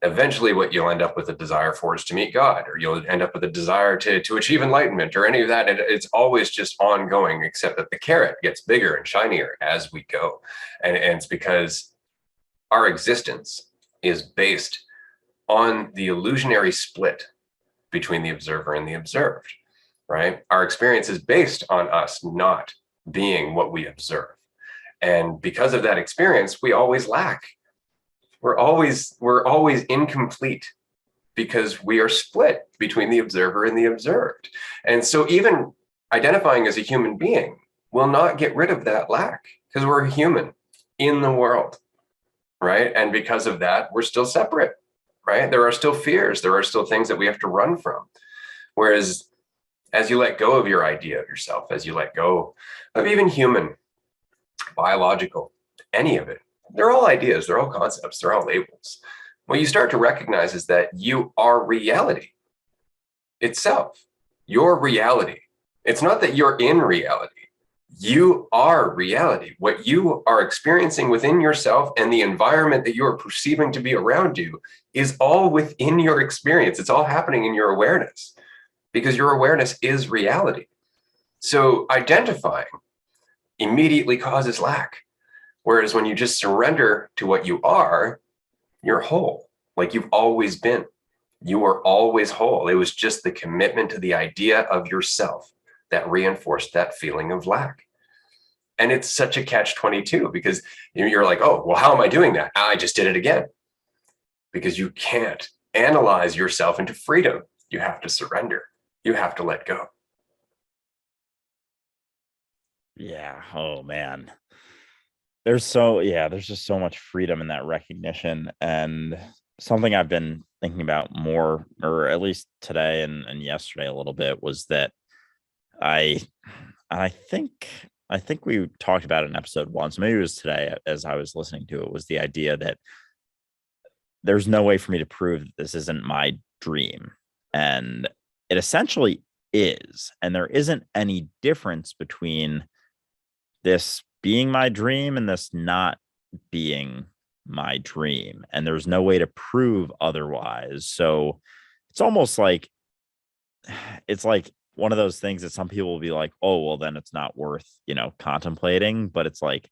eventually what you'll end up with a desire for is to meet God, or you'll end up with a desire to achieve enlightenment or any of that. And it's always just ongoing, except that the carrot gets bigger and shinier as we go. And it's because our existence is based on the illusionary split between the observer and the observed, right? Our experience is based on us not being what we observe. And because of that experience, we always lack. We're always incomplete because we are split between the observer and the observed. And so even identifying as a human being will not get rid of that lack, because we're human in the world, right? And because of that, we're still separate, right? There are still fears. There are still things that we have to run from. Whereas as you let go of your idea of yourself, as you let go of even human, biological, any of it, they're all ideas, they're all concepts, they're all labels. What you start to recognize is that you are reality itself. Your reality. It's not that you're in reality. You are reality. What you are experiencing within yourself and the environment that you are perceiving to be around you is all within your experience. It's all happening in your awareness, because your awareness is reality. So identifying immediately causes lack. Whereas when you just surrender to what you are, you're whole, like you've always been. You were always whole. It was just the commitment to the idea of yourself that reinforced that feeling of lack. And it's such a catch-22, because you're like, oh, well, how am I doing that? I just did it again. Because you can't analyze yourself into freedom. You have to surrender. You have to let go. Yeah. Oh man. There's just so much freedom in that recognition. And something I've been thinking about more, or at least today and yesterday a little bit, was that I I think we talked about it in episode one. So maybe it was today as I was listening to it, was the idea that there's no way for me to prove that this isn't my dream. And it essentially is. And there isn't any difference between this being my dream and this not being my dream. And there's no way to prove otherwise. So it's almost like it's like one of those things that some people will be like, oh, well, then it's not worth, contemplating. But it's like,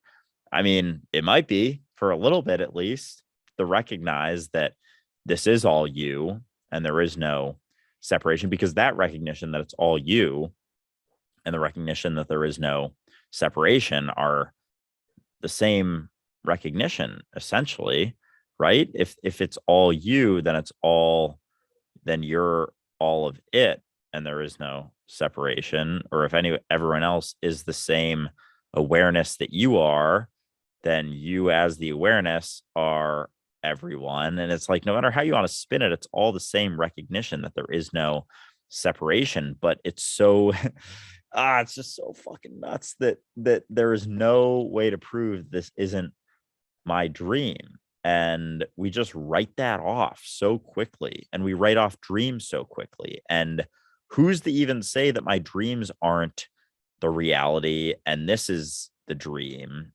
I mean, it might be for a little bit at least, to recognize that this is all you and there is no separation, because that recognition that it's all you and the recognition that there is no separation are the same recognition, essentially, right? If it's all you, then you're all of it, and there is no separation. Or if everyone else is the same awareness that you are, then you as the awareness are everyone. And it's like, no matter how you want to spin it, it's all the same recognition that there is no separation. But it's so it's just so fucking nuts that there is no way to prove this isn't my dream. And we just write that off so quickly, and we write off dreams so quickly. And who's to even say that my dreams aren't the reality and this is the dream,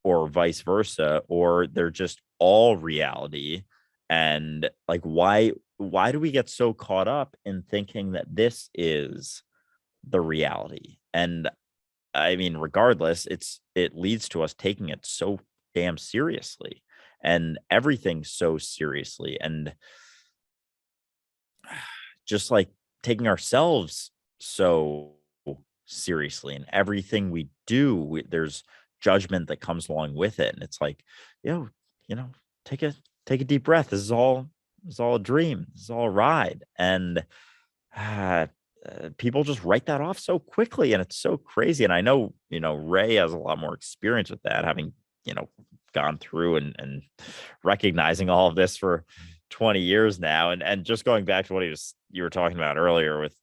or vice versa, or they're just all reality? And like, why do we get so caught up in thinking that this is the reality? And I mean, regardless, it leads to us taking it so damn seriously, and everything so seriously, and just like taking ourselves so seriously, and everything we do, there's judgment that comes along with it. And it's like, you know, take a deep breath. This is all a dream. This is all a ride. And people just write that off so quickly, and it's so crazy. And I know, Ray has a lot more experience with that, having, gone through and recognizing all of this for 20 years now. And just going back to what you were talking about earlier with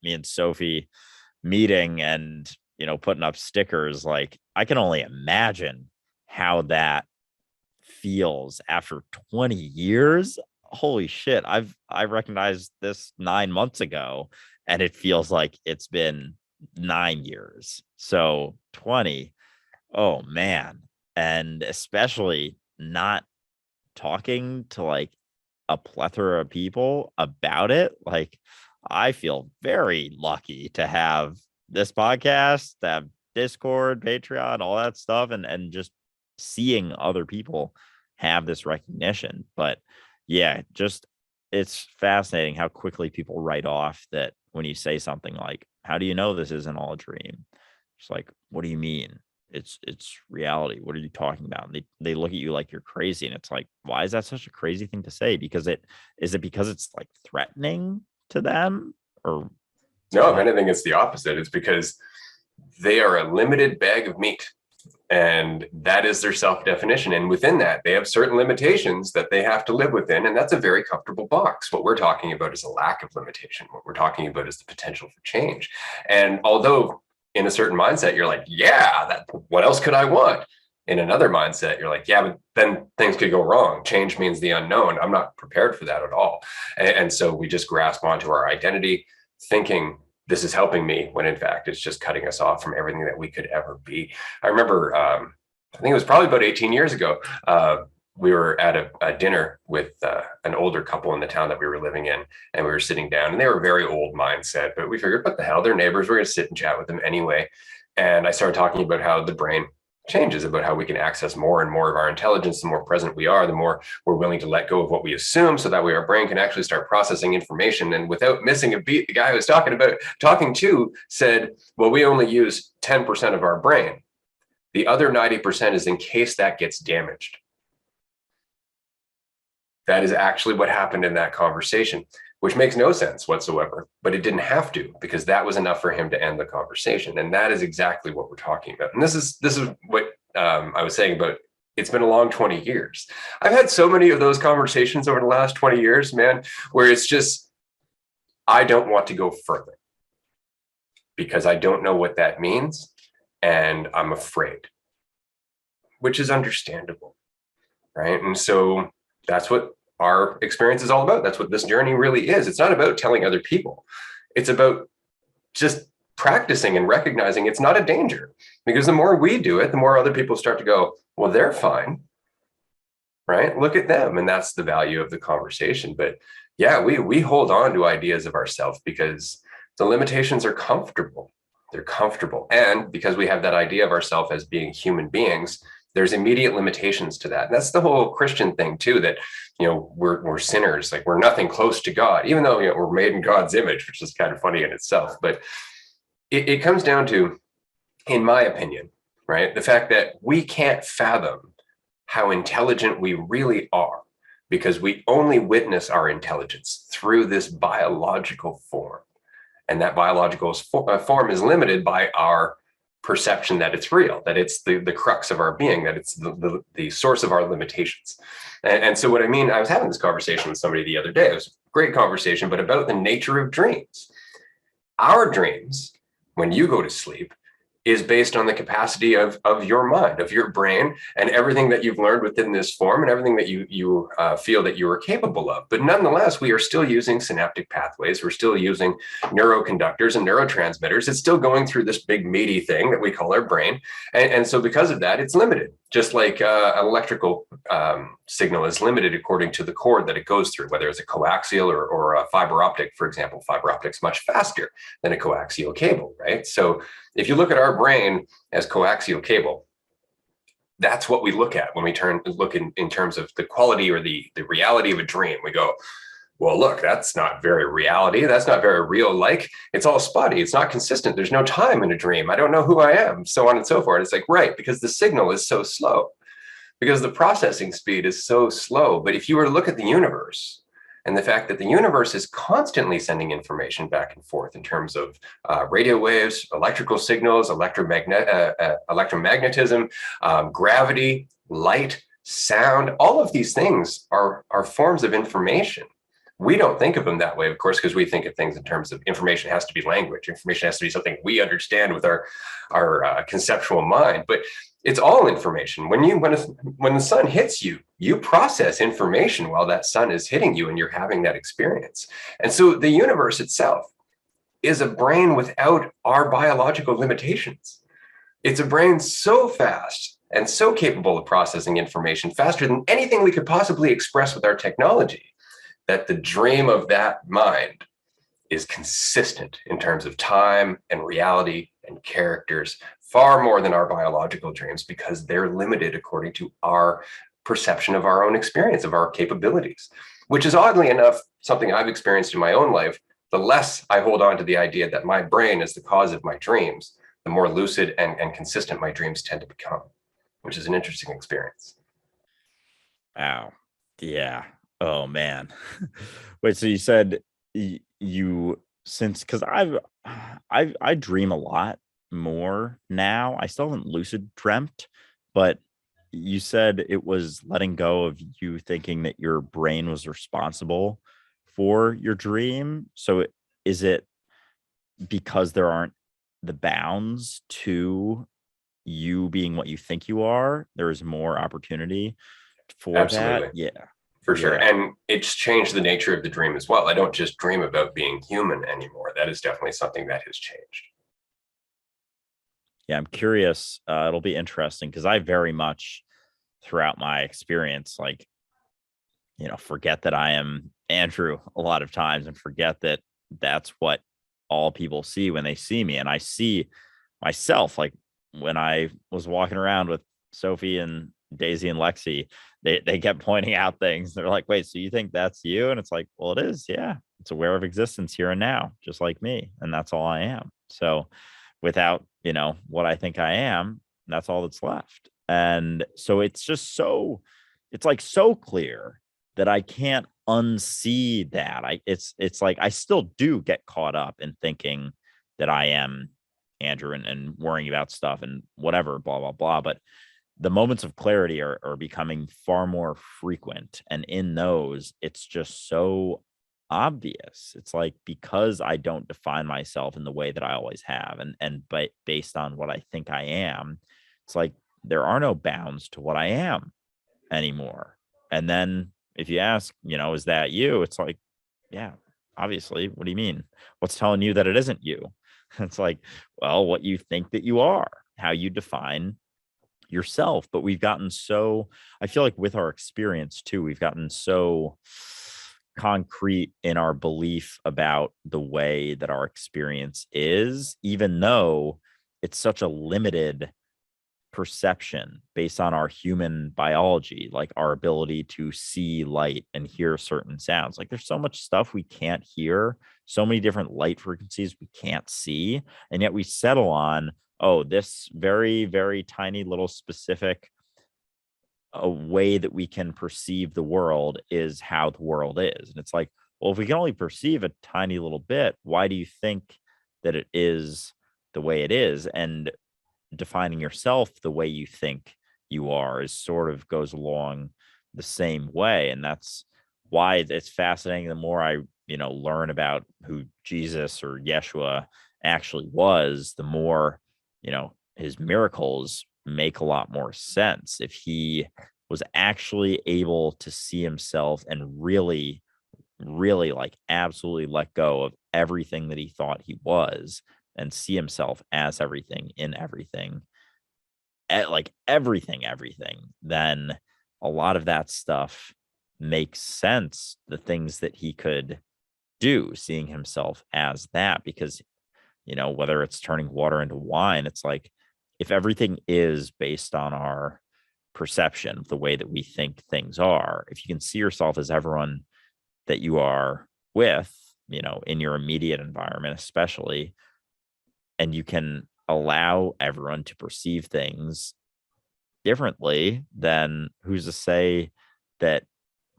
me and Sophie meeting and, putting up stickers, like I can only imagine how that feels after 20 years. holy shit, I recognized this 9 months ago, and it feels like it's been 9 years. So 20, oh man. And especially not talking to like a plethora of people about it. Like, I feel very lucky to have this podcast, to have Discord, Patreon, all that stuff, and just seeing other people have this recognition. But yeah, just it's fascinating how quickly people write off that when you say something like, how do you know this isn't all a dream? It's like, what do you mean? It's reality. What are you talking about? And they look at you like you're crazy. And it's like, why is that such a crazy thing to say? Because it because it's like threatening to them, or No, if what? anything, it's the opposite. It's because they are a limited bag of meat. And that is their self-definition. And within that, they have certain limitations that they have to live within. And that's a very comfortable box. What we're talking about is a lack of limitation. What we're talking about is the potential for change. And although in a certain mindset, you're like, yeah, what else could I want? In another mindset, you're like, yeah, but then things could go wrong. Change means the unknown. I'm not prepared for that at all. And so we just grasp onto our identity, thinking this is helping me, when in fact it's just cutting us off from everything that we could ever be. I remember, I think it was probably about 18 years ago, we were at a dinner with an older couple in the town that we were living in, and we were sitting down, and they were very old mindset, but we figured, what the hell, they're neighbors, we're going to sit and chat with them anyway. And I started talking about how the brain changes, about how we can access more and more of our intelligence. The more present we are, the more we're willing to let go of what we assume, so that way our brain can actually start processing information. And without missing a beat, the guy I was talking to said, well, we only use 10% of our brain. The other 90% is in case that gets damaged. That is actually what happened in that conversation, which makes no sense whatsoever, but it didn't have to, because that was enough for him to end the conversation. And that is exactly what we're talking about. And this is what I was saying about, it's been a long 20 years. I've had so many of those conversations over the last 20 years, man, where it's just, I don't want to go further because I don't know what that means. And I'm afraid, which is understandable, right? And so that's what our experience is all about. That's what this journey really is. It's not about telling other people. It's about just practicing and recognizing it's not a danger, because the more we do it, the more other people start to go, well, they're fine, right? Look at them. And that's the value of the conversation. But yeah, we hold on to ideas of ourselves because the limitations are comfortable. They're comfortable. And because we have that idea of ourselves as being human beings, there's immediate limitations to that. And that's the whole Christian thing too, that, we're sinners, like we're nothing close to God, even though, we're made in God's image, which is kind of funny in itself. But it comes down to, in my opinion, right, the fact that we can't fathom how intelligent we really are, because we only witness our intelligence through this biological form. And that biological form is limited by our perception that it's real, that it's the crux of our being, that it's the source of our limitations. And so what I mean, I was having this conversation with somebody the other day. It was a great conversation, but about the nature of dreams. Our dreams, when you go to sleep, is based on the capacity of your mind, of your brain, and everything that you've learned within this form, and everything that you feel that you are capable of. But nonetheless, we are still using synaptic pathways. We're still using neuroconductors and neurotransmitters. It's still going through this big meaty thing that we call our brain. And so because of that, it's limited. Just like an electrical signal is limited according to the cord that it goes through, whether it's a coaxial or a fiber optic, for example. Fiber optic's much faster than a coaxial cable, right? So if you look at our brain as coaxial cable, that's what we look at when we look in terms of the quality or the reality of a dream. We go, well, look, that's not very reality. That's not very real. Like, it's all spotty. It's not consistent. There's no time in a dream. I don't know who I am, so on and so forth. It's like, right, because the signal is so slow, because the processing speed is so slow. But if you were to look at the universe, and the fact that the universe is constantly sending information back and forth in terms of radio waves, electrical signals, electromagnetism, gravity, light, sound, all of these things are forms of information. We don't think of them that way, of course, because we think of things in terms of information has to be language. Information has to be something we understand with our conceptual mind. But It's all information. When the sun hits you, you process information while that sun is hitting you and you're having that experience. And so the universe itself is a brain without our biological limitations. It's a brain so fast and so capable of processing information faster than anything we could possibly express with our technology, that the dream of that mind is consistent in terms of time and reality and characters, far more than our biological dreams, because they're limited according to our perception of our own experience, of our capabilities, which is oddly enough something I've experienced in my own life. The less I hold on to the idea that my brain is the cause of my dreams, the more lucid and consistent my dreams tend to become, which is an interesting experience. Wow. Yeah. Oh man. Wait, so you said you since because I dream a lot more now. I still haven't lucid dreamt, but you said it was letting go of you thinking that your brain was responsible for your dream. So is it because there aren't the bounds to you being what you think you are? There is more opportunity for that. Absolutely. Yeah. For sure. Yeah. And it's changed the nature of the dream as well. I don't just dream about being human anymore. That is definitely something that has changed. Yeah. I'm curious. It'll be interesting because I very much throughout my experience, like, forget that I am Andrew a lot of times and forget that that's what all people see when they see me. And I see myself like when I was walking around with Sophie and Daisy and Lexi, they kept pointing out things. They're like, wait, so you think that's you? And it's like, well, it is. Yeah. It's aware of existence here and now, just like me. And that's all I am. So without, what I think I am, that's all that's left. And so it's just it's like so clear that I can't unsee that. It's like I still do get caught up in thinking that I am Andrew and worrying about stuff and whatever, blah, blah, blah. But the moments of clarity are becoming far more frequent. And in those, it's just so obvious. It's like because I don't define myself in the way that I always have, but based on what I think I am, it's like there are no bounds to what I am anymore. And then if you ask, is that you? It's like, yeah, obviously. What do you mean? What's telling you that it isn't you? It's like, well, what you think that you are, how you define yourself. But we've gotten so, I feel like with our experience too, we've gotten so concrete in our belief about the way that our experience is, even though it's such a limited perception based on our human biology, like our ability to see light and hear certain sounds. Like there's so much stuff we can't hear, so many different light frequencies we can't see. And yet we settle on, oh, this very, very tiny little specific a way that we can perceive the world is how the world is. And it's like, well, if we can only perceive a tiny little bit, why do you think that it is the way it is? And defining yourself the way you think you are is sort of goes along the same way. And that's why it's fascinating. The more I, learn about who Jesus or Yeshua actually was, the more, his miracles make a lot more sense. If he was actually able to see himself and really, really like absolutely let go of everything that he thought he was and see himself as everything in everything, like everything, then a lot of that stuff makes sense. The things that he could do, seeing himself as that, because, whether it's turning water into wine, it's like if everything is based on our perception of the way that we think things are, if you can see yourself as everyone that you are with, in your immediate environment, especially, and you can allow everyone to perceive things differently, then who's to say that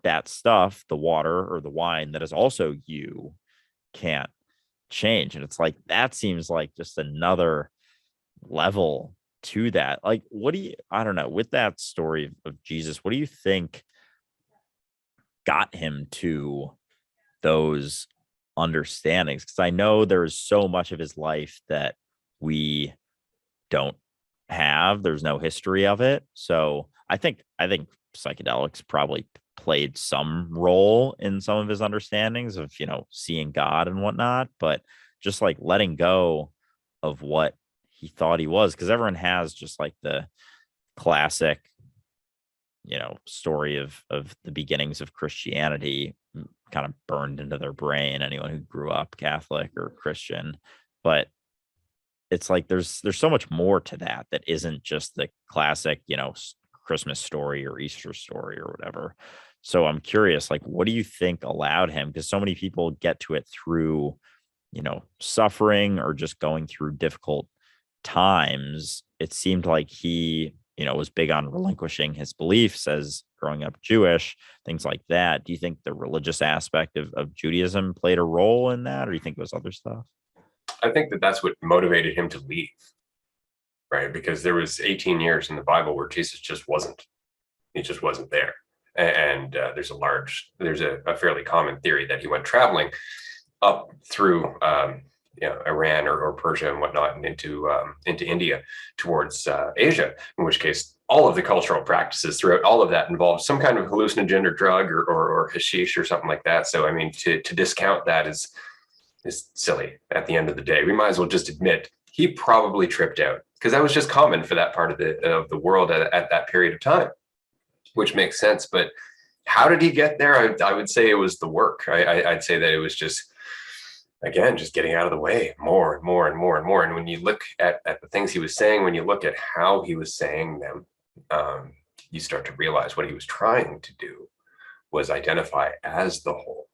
that stuff, the water or the wine that is also you, can't change? And it's like that seems like just another level to that. Like, what do you, I don't know, with that story of Jesus, what do you think got him to those understandings? Because I know there's so much of his life that we don't have. There's no history of it. So I think psychedelics probably played some role in some of his understandings of, seeing God and whatnot, but just like letting go of what he thought he was, because everyone has just like the classic, story of the beginnings of Christianity kind of burned into their brain, anyone who grew up Catholic or Christian. But it's like there's so much more to that isn't just the classic, Christmas story or Easter story or whatever. So I'm curious, like, what do you think allowed him? Because so many people get to it through, suffering or just going through difficult times. It seemed like he, was big on relinquishing his beliefs as growing up Jewish, things like that. Do you think the religious aspect of Judaism played a role in that, or do you think it was other stuff? I think that that's what motivated him to leave, right? Because there was 18 years in the Bible where Jesus just wasn't. He just wasn't there. And there's a fairly common theory that he went traveling up through Iran or Persia and whatnot, and into India towards Asia, in which case all of the cultural practices throughout all of that involved some kind of hallucinogen or drug or hashish or something like that. So I mean, to discount that is silly at the end of the day. We might as well just admit he probably tripped out, because that was just common for that part of the world at that period of time, which makes sense. But how did he get there? I would say it was the work. I'd say that it was just, again, just getting out of the way more and more and more and more. And when you look at the things he was saying, when you look at how he was saying them, you start to realize what he was trying to do was identify as the whole,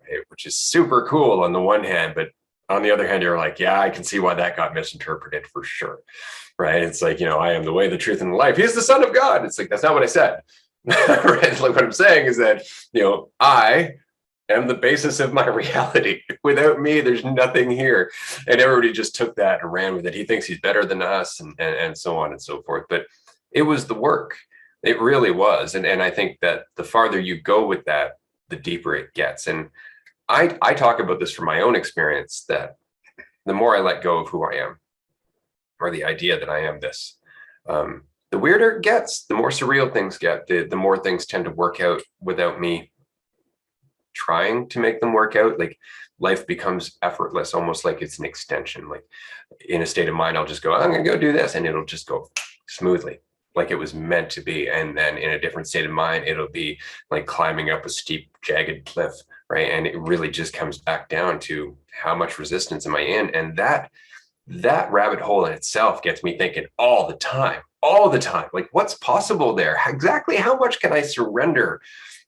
right? Which is super cool on the one hand, but on the other hand, you're like, yeah, I can see why that got misinterpreted for sure, right? It's like, I am the way, the truth, and the life. He's the Son of God. It's like, that's not what I said. Right? Like, what I'm saying is that, I am the basis of my reality. Without me, there's nothing here. And everybody just took that and ran with it. He thinks he's better than us, and so on and so forth. But it was the work. It really was. And I think that the farther you go with that, the deeper it gets. And I talk about this from my own experience, that the more I let go of who I am, or the idea that I am this, the weirder it gets, the more surreal things get, the more things tend to work out without me trying to make them work out. Like, life becomes effortless, almost like it's an extension. Like, in a state of mind, I'll just go, I'm going to go do this, and it'll just go smoothly, like it was meant to be. And then in a different state of mind, it'll be like climbing up a steep, jagged cliff, right? And it really just comes back down to how much resistance am I in? And that rabbit hole in itself gets me thinking all the time, like, what's possible there? Exactly how much can I surrender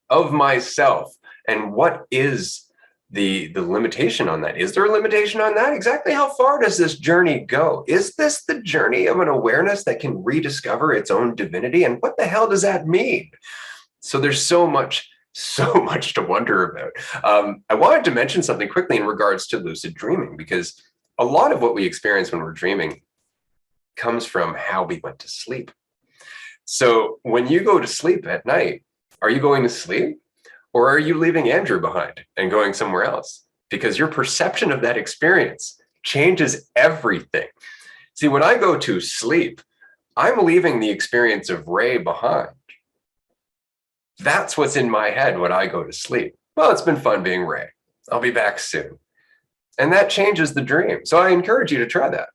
of myself? And what is the limitation on that? Is there a limitation on that? Exactly how far does this journey go? Is this the journey of an awareness that can rediscover its own divinity? And what the hell does that mean? So there's so much to wonder about. I wanted to mention something quickly in regards to lucid dreaming, because a lot of what we experience when we're dreaming comes from how we went to sleep. So when you go to sleep at night, are you going to sleep? Or are you leaving Andrew behind and going somewhere else? Because your perception of that experience changes everything. See, when I go to sleep, I'm leaving the experience of Ray behind. That's what's in my head when I go to sleep. Well, it's been fun being Ray. I'll be back soon. And that changes the dream. So I encourage you to try that.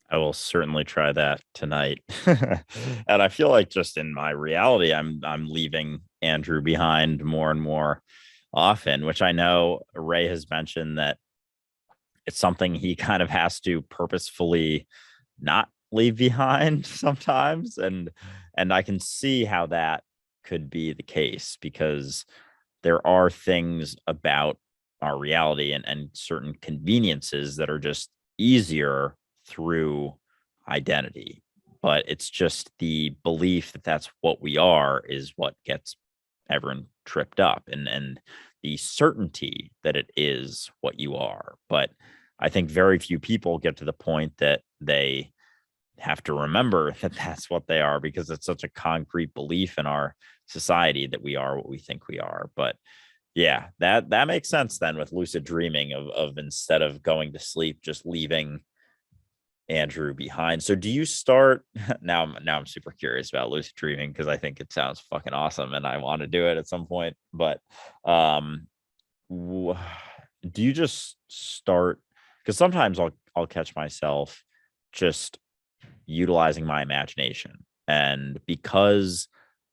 I will certainly try that tonight. And I feel like just in my reality, I'm leaving Andrew behind more and more often, which I know Ray has mentioned that it's something he kind of has to purposefully not leave behind sometimes. And I can see how that could be the case, because there are things about our reality and certain conveniences that are just easier through identity. But it's just the belief that that's what we are is what gets everyone tripped up, and the certainty that it is what you are. But I think very few people get to the point that they have to remember that that's what they are, because it's such a concrete belief in our society that we are what we think we are. But yeah, that makes sense then with lucid dreaming of instead of going to sleep, just leaving Andrew behind. So do you start now I'm super curious about lucid dreaming because I think it sounds fucking awesome and I want to do it at some point. But um do you just start, because sometimes I'll catch myself just utilizing my imagination, and because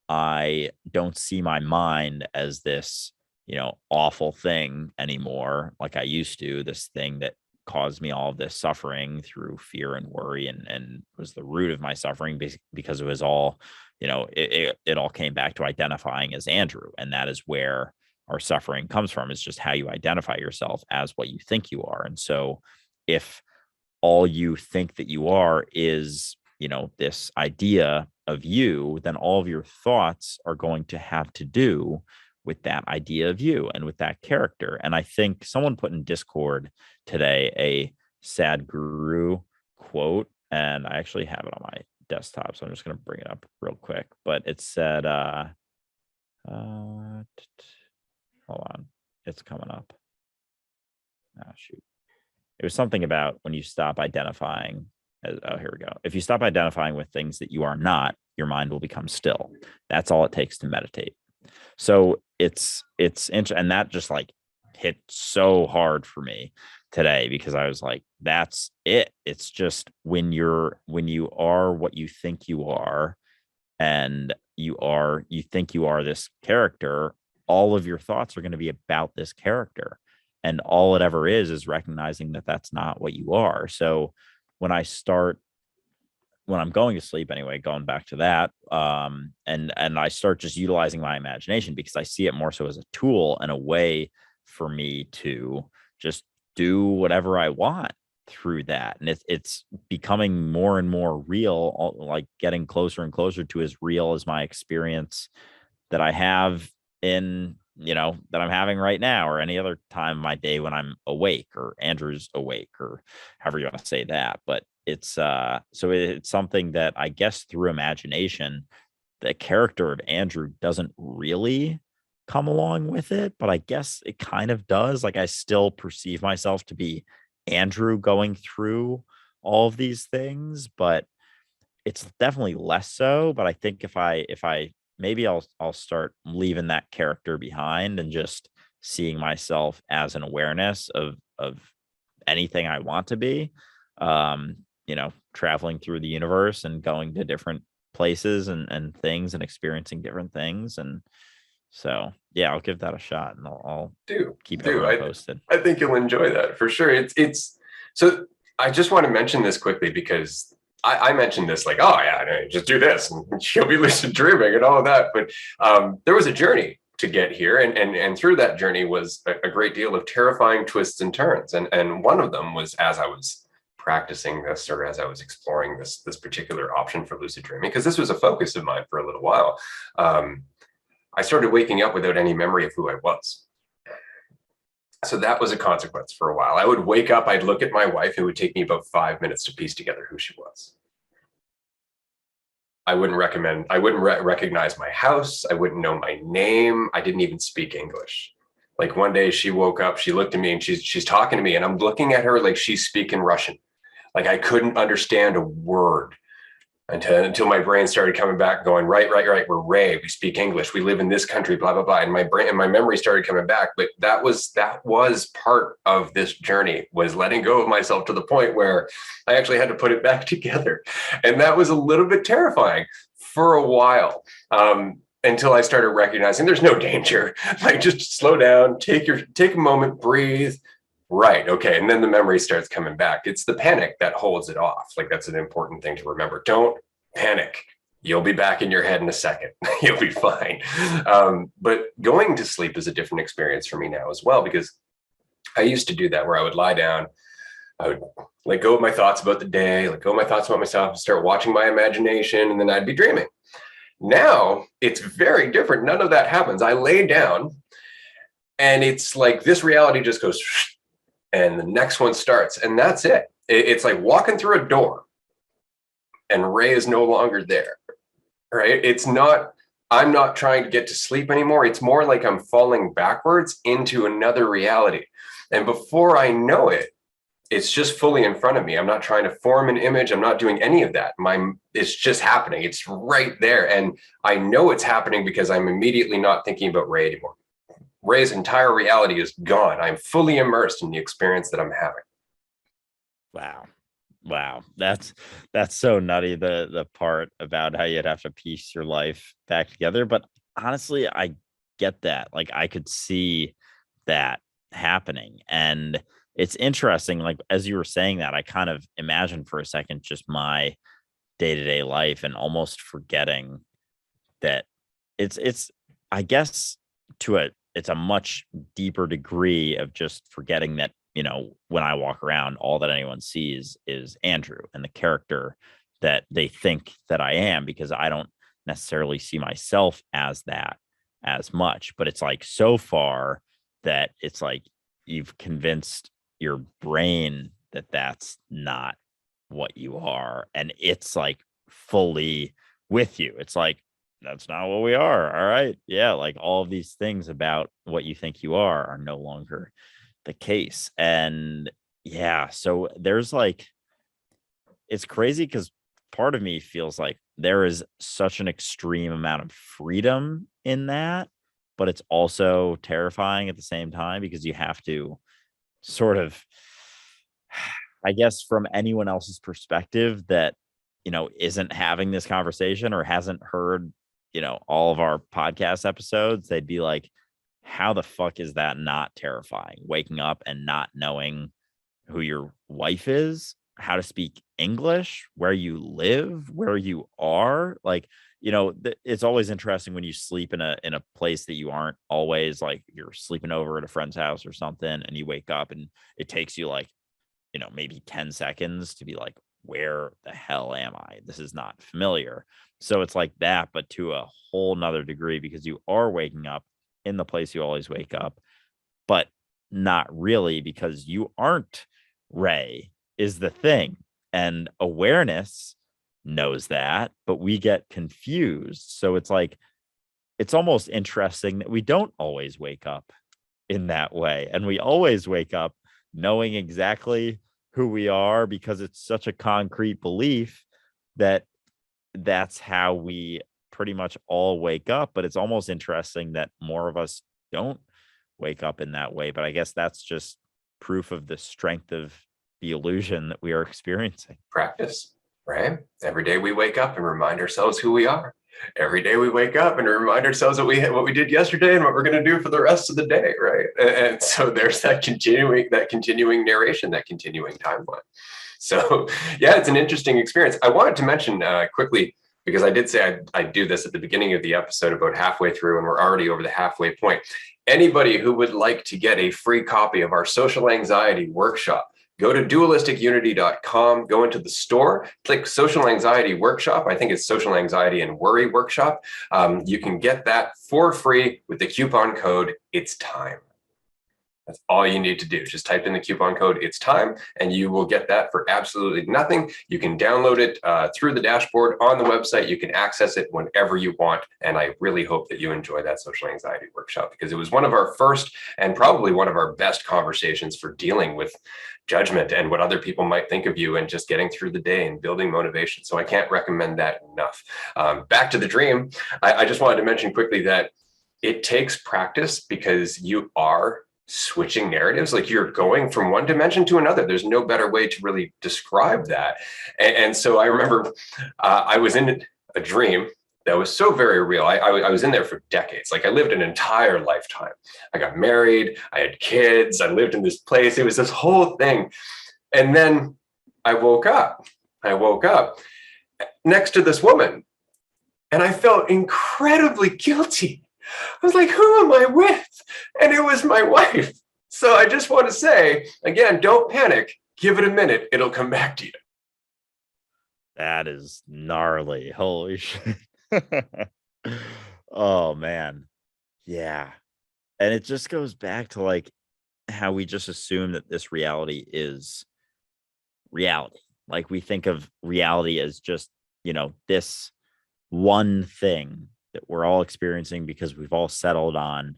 I don't see my mind as this, awful thing anymore, like I used to, this thing that caused me all of this suffering through fear and worry, and was the root of my suffering, because it was all, it all came back to identifying as Andrew. And that is where our suffering comes from, is just how you identify yourself as what you think you are. And so if all you think that you are is, this idea of you, then all of your thoughts are going to have to do with that idea of you and with that character. And I think someone put in Discord today a sad guru quote, and I actually have it on my desktop, so I'm just going to bring it up real quick. But it said, hold on, it's coming up. Oh, shoot. It was something about when you stop identifying. Oh, here we go. If you stop identifying with things that you are not, your mind will become still. That's all it takes to meditate. So it's and that just like hit so hard for me today, because I was like, that's it. It's just when you are what you think you are, and you think you are this character, all of your thoughts are going to be about this character. And all it ever is recognizing that that's not what you are. So when I'm going to sleep anyway, going back to that, and I start just utilizing my imagination, because I see it more so as a tool and a way for me to just do whatever I want through that. And it's becoming more and more real, like getting closer and closer to as real as my experience that I have in, that I'm having right now, or any other time of my day when I'm awake, or Andrew's awake, or however you want to say that. But it's it's something that I guess through imagination, the character of Andrew doesn't really come along with it, but I guess it kind of does. Like I still perceive myself to be Andrew going through all of these things, but it's definitely less so. But I think if I maybe I'll start leaving that character behind and just seeing myself as an awareness of anything I want to be, traveling through the universe and going to different places and things and experiencing different things. And so, yeah, I'll give that a shot, and I'll keep everyone posted. I think you'll enjoy that for sure. It's so I just want to mention this quickly, because I mentioned this like, oh yeah, just do this and you'll be lucid dreaming and all of that. But there was a journey to get here. And through that journey was a great deal of terrifying twists and turns. And one of them was as I was practicing this, or as I was exploring this particular option for lucid dreaming, because this was a focus of mine for a little while. I started waking up without any memory of who I was. So that was a consequence for a while. I would wake up, I'd look at my wife, it would take me about 5 minutes to piece together who she was. I wouldn't recognize my house. I wouldn't know my name. I didn't even speak English. Like one day she woke up, she looked at me and she's talking to me, and I'm looking at her like she's speaking Russian. Like I couldn't understand a word until my brain started coming back going, right, we're Ray, we speak English, we live in this country, blah, blah, blah. And my brain and my memory started coming back. But that was part of this journey, was letting go of myself to the point where I actually had to put it back together. And that was a little bit terrifying for a while, until I started recognizing there's no danger. Like just slow down, take a moment, breathe. Right. Okay. And then the memory starts coming back. It's the panic that holds it off. Like that's an important thing to remember. Don't panic. You'll be back in your head in a second. You'll be fine. But going to sleep is a different experience for me now as well, because I used to do that where I would lie down, I would let go of my thoughts about the day, let go of my thoughts about myself, start watching my imagination, and then I'd be dreaming. Now it's very different. None of that happens. I lay down and it's like this reality just goes and the next one starts, and that's it. It's like walking through a door and Ray is no longer there, right? I'm not trying to get to sleep anymore. It's more like I'm falling backwards into another reality. And before I know it, It's just fully in front of me. I'm not trying to form an image. I'm not doing any of that. It's just happening. It's right there. And I know it's happening because I'm immediately not thinking about Ray anymore. Ray's entire reality is gone. I'm fully immersed in the experience that I'm having. Wow. Wow. That's so nutty. The part about how you'd have to piece your life back together. But honestly, I get that. Like I could see that happening. And it's interesting. Like as you were saying that, I kind of imagined for a second just my day-to-day life and almost forgetting that it's I guess to a it's a much deeper degree of just forgetting that, when I walk around, all that anyone sees is Andrew and the character that they think that I am, because I don't necessarily see myself as that as much. But it's like so far that it's like you've convinced your brain that that's not what you are. And it's like fully with you. It's like, that's not what we are. All right. Yeah. Like all of these things about what you think you are no longer the case. And yeah, so there's like, it's crazy because part of me feels like there is such an extreme amount of freedom in that, but it's also terrifying at the same time because you have to sort of, I guess, from anyone else's perspective that, isn't having this conversation or hasn't heard, all of our podcast episodes, they'd be like, how the fuck is that not terrifying? Waking up and not knowing who your wife is, how to speak English, where you live, where you are. Like, it's always interesting when you sleep in a place that you aren't always, like you're sleeping over at a friend's house or something, and you wake up and it takes you like, maybe 10 seconds to be like, where the hell am I? This is not familiar. So it's like that, but to a whole nother degree, because you are waking up in the place you always wake up, but not really, because you aren't Ray is the thing. And awareness knows that, but we get confused. So it's like, it's almost interesting that we don't always wake up in that way. And we always wake up knowing exactly who we are, because it's such a concrete belief that that's how we pretty much all wake up. But it's almost interesting that more of us don't wake up in that way. But I guess that's just proof of the strength of the illusion that we are experiencing. Practice, right? Every day we wake up and remind ourselves who we are. Every day we wake up and remind ourselves what we did yesterday and what we're going to do for the rest of the day, right? And so there's that continuing narration, that continuing timeline. So yeah, it's an interesting experience. I wanted to mention quickly, because I did say I'd do this at the beginning of the episode about halfway through, and we're already over the halfway point. Anybody who would like to get a free copy of our social anxiety workshop, go to dualisticunity.com, go into the store, click social anxiety workshop. I think it's social anxiety and worry workshop. You can get that for free with the coupon code It's Time. That's all you need to do. Just type in the coupon code It's Time, and you will get that for absolutely nothing. You can download it through the dashboard on the website. You can access it whenever you want. And I really hope that you enjoy that social anxiety workshop, because it was one of our first and probably one of our best conversations for dealing with judgment and what other people might think of you, and just getting through the day and building motivation. So I can't recommend that enough. Back to the dream. I just wanted to mention quickly that it takes practice, because you are switching narratives. Like you're going from one dimension to another. There's no better way to really describe that. And so I remember I was in a dream that was so very real. I was in there for decades. Like I lived an entire lifetime. I got married, I had kids, I lived in this place. It was this whole thing. And then I woke up. I woke up next to this woman, and I felt incredibly guilty. I was like, who am I with? And it was my wife. So I just want to say, again, don't panic. Give it a minute. It'll come back to you. That is gnarly. Holy shit. Oh, man. Yeah. And it just goes back to like how we just assume that this reality is reality. Like we think of reality as just, this one thing that we're all experiencing because we've all settled on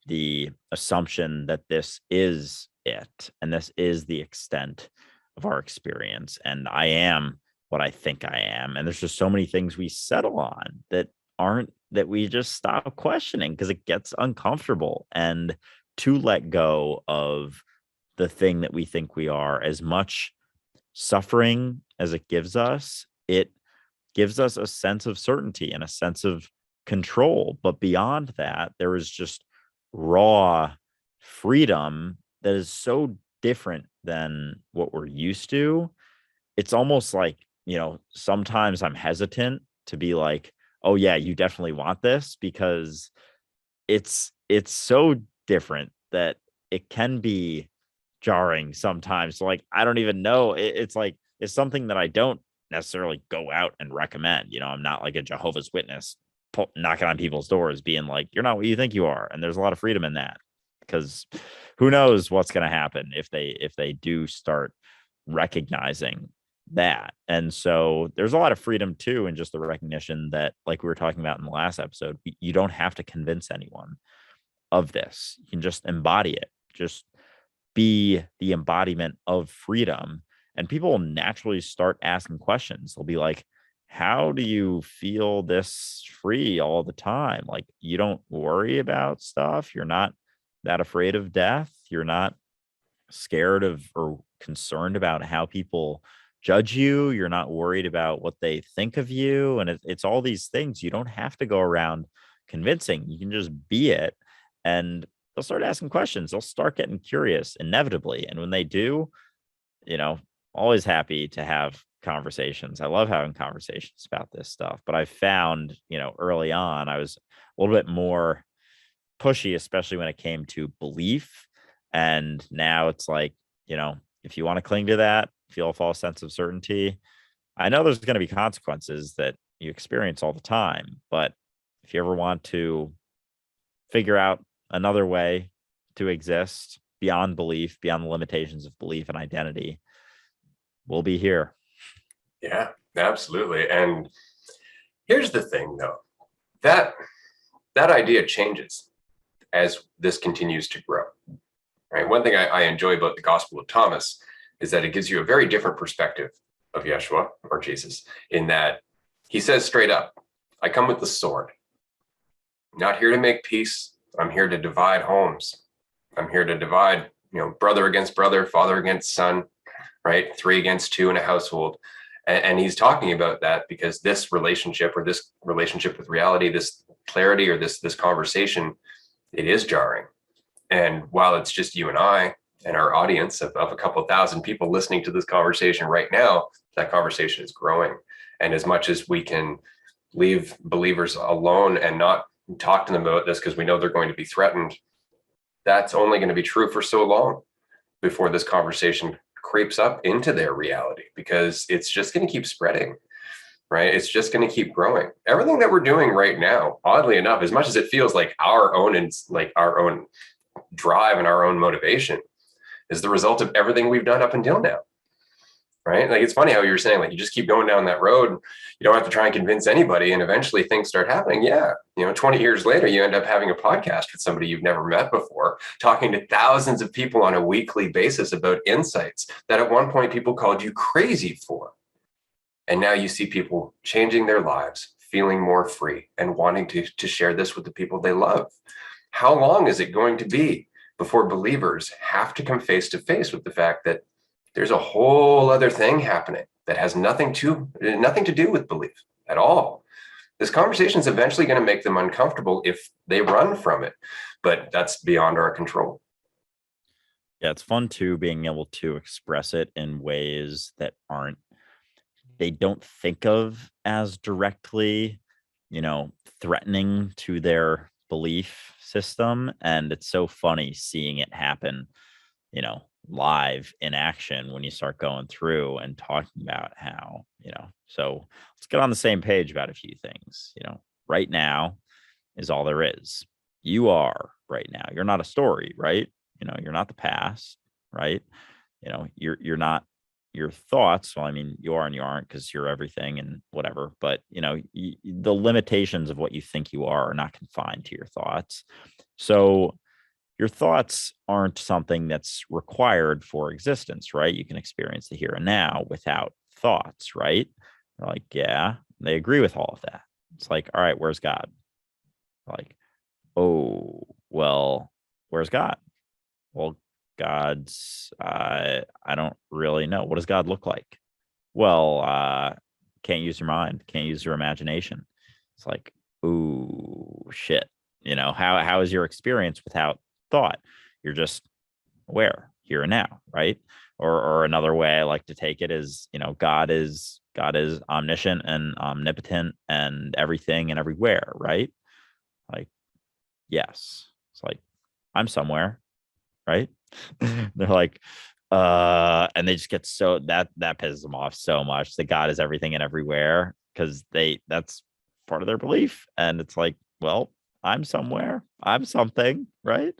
the assumption that this is it. And this is the extent of our experience. And I am what I think I am. And there's just so many things we settle on that aren't, that we just stop questioning because it gets uncomfortable. And to let go of the thing that we think we are, as much suffering as it gives us a sense of certainty and a sense of control. But beyond that, there is just raw freedom that is so different than what we're used to. It's almost like, sometimes I'm hesitant to be like, oh yeah, you definitely want this, because it's so different that it can be jarring sometimes. So like, I don't even know. It's like, it's something that I don't necessarily go out and recommend. I'm not like a Jehovah's Witness knocking on people's doors being like, you're not what you think you are. And there's a lot of freedom in that, because who knows what's going to happen if they do start recognizing that. And so there's a lot of freedom too in just the recognition that, like we were talking about in the last episode, you don't have to convince anyone of this. You can just embody it. Just be the embodiment of freedom. And people will naturally start asking questions. They'll be like, how do you feel this free all the time? Like, you don't worry about stuff. You're not that afraid of death. You're not scared of or concerned about how people judge you. You're not worried about what they think of you. And it's all these things. You don't have to go around convincing. You can just be it. And they'll start asking questions. They'll start getting curious inevitably. And when they do, always happy to have conversations. I love having conversations about this stuff. But I found, early on, I was a little bit more pushy, especially when it came to belief. And now it's like, if you want to cling to that, feel a false sense of certainty, I know there's going to be consequences that you experience all the time. But if you ever want to figure out another way to exist beyond belief, beyond the limitations of belief and identity, we'll be here. Yeah, absolutely. And here's the thing, though, that idea changes as this continues to grow. Right? One thing I enjoy about the Gospel of Thomas is that it gives you a very different perspective of Yeshua, or Jesus, in that he says straight up, I come with the sword. I'm not here to make peace. I'm here to divide homes. I'm here to divide, brother against brother, father against son, right? 3 against 2 in a household. And he's talking about that because this relationship, or this relationship with reality, this clarity, or this conversation, it is jarring. And while it's just you and I and our audience of a couple of thousand people listening to this conversation right now, that conversation is growing. And as much as we can leave believers alone and not talk to them about this because we know they're going to be threatened, that's only going to be true for so long before this conversation creeps up into their reality, because it's just going to keep spreading, right? It's just going to keep growing. Everything that we're doing right now, oddly enough, as much as it feels like our own drive and our own motivation, is the result of everything we've done up until now, right? Like, it's funny how you're saying, like, you just keep going down that road. You don't have to try and convince anybody, and eventually things start happening. Yeah. 20 years later, you end up having a podcast with somebody you've never met before, talking to thousands of people on a weekly basis about insights that at one point people called you crazy for. And now you see people changing their lives, feeling more free, and wanting to share this with the people they love. How long is it going to be before believers have to come face to face with the fact that there's a whole other thing happening that has nothing to do with belief at all? This conversation is eventually going to make them uncomfortable if they run from it, but that's beyond our control. Yeah, it's fun too, being able to express it in ways that they don't think of as directly, threatening to their belief system. And it's so funny seeing it happen, live in action when you start going through and talking about how, so let's get on the same page about a few things. Right now is all there is. You are right now. You're not a story, right? You're not the past, right? You're not your thoughts. Well, I mean, you are and you aren't, because you're everything and whatever. But, the limitations of what you think you are not confined to your thoughts. So your thoughts aren't something that's required for existence, right? You can experience the here and now without thoughts, right? They're like, yeah, they agree with all of that. It's like, all right, where's God? Like, oh, well, where's God? Well, God's, I don't really know. What does God look like? Well, can't use your mind, can't use your imagination. It's like, ooh, shit. How is your experience without thought? You're just aware here and now, right? Or another way I like to take it is, God is omniscient and omnipotent and everything and everywhere, right? Like, yes. It's like, I'm somewhere, right? They're like, and they just get so that pisses them off so much that God is everything and everywhere, because that's part of their belief. And it's like, well, I'm somewhere, I'm something, right?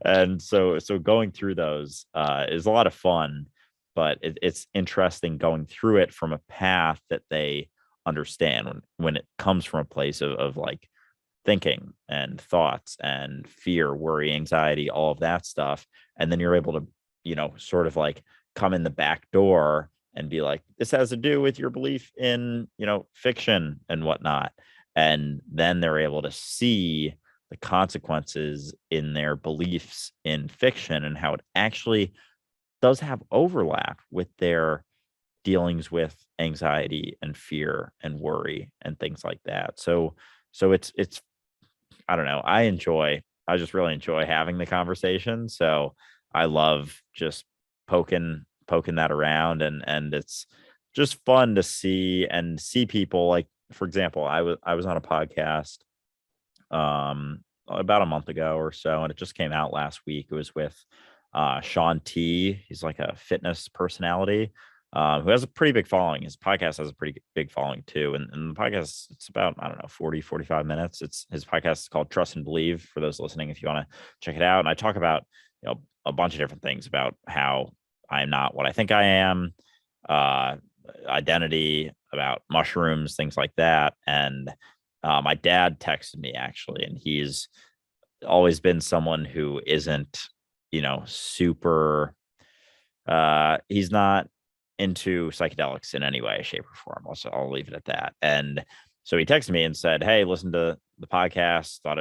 And so going through those is a lot of fun, but it's interesting going through it from a path that they understand, when it comes from a place of like thinking and thoughts and fear, worry, anxiety, all of that stuff. And then you're able to, sort of like come in the back door and be like, this has to do with your belief in, fiction and whatnot. And then they're able to see the consequences in their beliefs in fiction and how it actually does have overlap with their dealings with anxiety and fear and worry and things like that. So it's I don't know. I just really enjoy having the conversation. So I love just poking that around, and it's just fun to see people, like, for example, I was on a podcast about a month ago or so, and it just came out last week. It was with Sean T. He's like a fitness personality who has a pretty big following. His podcast has a pretty big following too. And the podcast, it's about, I don't know, 40-45 minutes. It's his podcast is called Trust and Believe, for those listening, if you want to check it out. And I talk about, a bunch of different things about how I'm not what I think I am, uh, identity, about mushrooms, things like that. And my dad texted me actually, and he's always been someone who isn't, super, he's not into psychedelics in any way, shape, or form. Also, I'll leave it at that. And so he texted me and said, hey, listen to the podcast, thought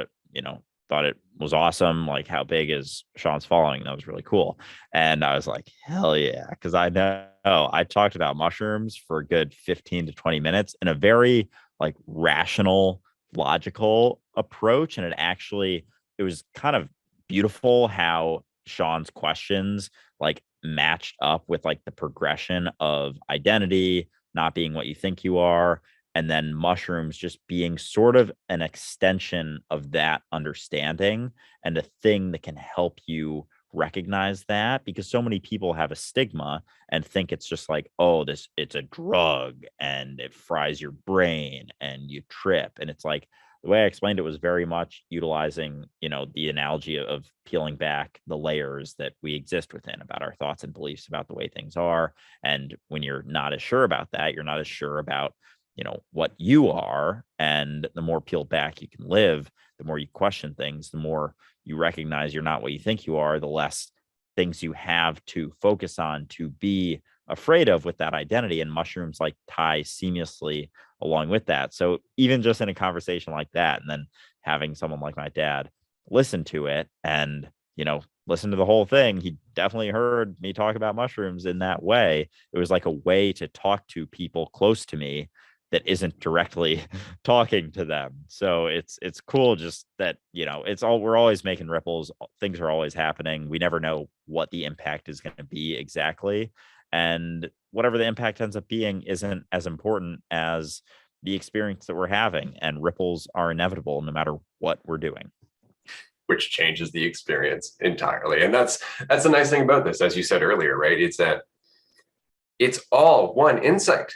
it was awesome. Like, how big is Sean's following? That was really cool. And I was like, hell yeah. Cause I know I talked about mushrooms for a good 15 to 20 minutes in a very like rational, logical approach. And it was kind of beautiful how Sean's questions like matched up with like the progression of identity not being what you think you are, and then mushrooms just being sort of an extension of that understanding and a thing that can help you recognize that, because so many people have a stigma and think it's just like, oh, this it's a drug and it fries your brain and you trip. And it's like, the way I explained it was very much utilizing, the analogy of peeling back the layers that we exist within about our thoughts and beliefs about the way things are. And when you're not as sure about that, you're not as sure about, what you are. And the more peeled back you can live, the more you question things, the more you recognize you're not what you think you are, the less things you have to focus on to be afraid of with that identity. And mushrooms like tie seamlessly along with that. So even just in a conversation like that, and then having someone like my dad listen to it and, listen to the whole thing, he definitely heard me talk about mushrooms in that way. It was like a way to talk to people close to me that isn't directly talking to them. So it's cool just that, we're always making ripples. Things are always happening. We never know what the impact is going to be exactly. And whatever the impact ends up being isn't as important as the experience that we're having. And ripples are inevitable no matter what we're doing. Which changes the experience entirely. And that's the nice thing about this, as you said earlier, right? It's that it's all one insight.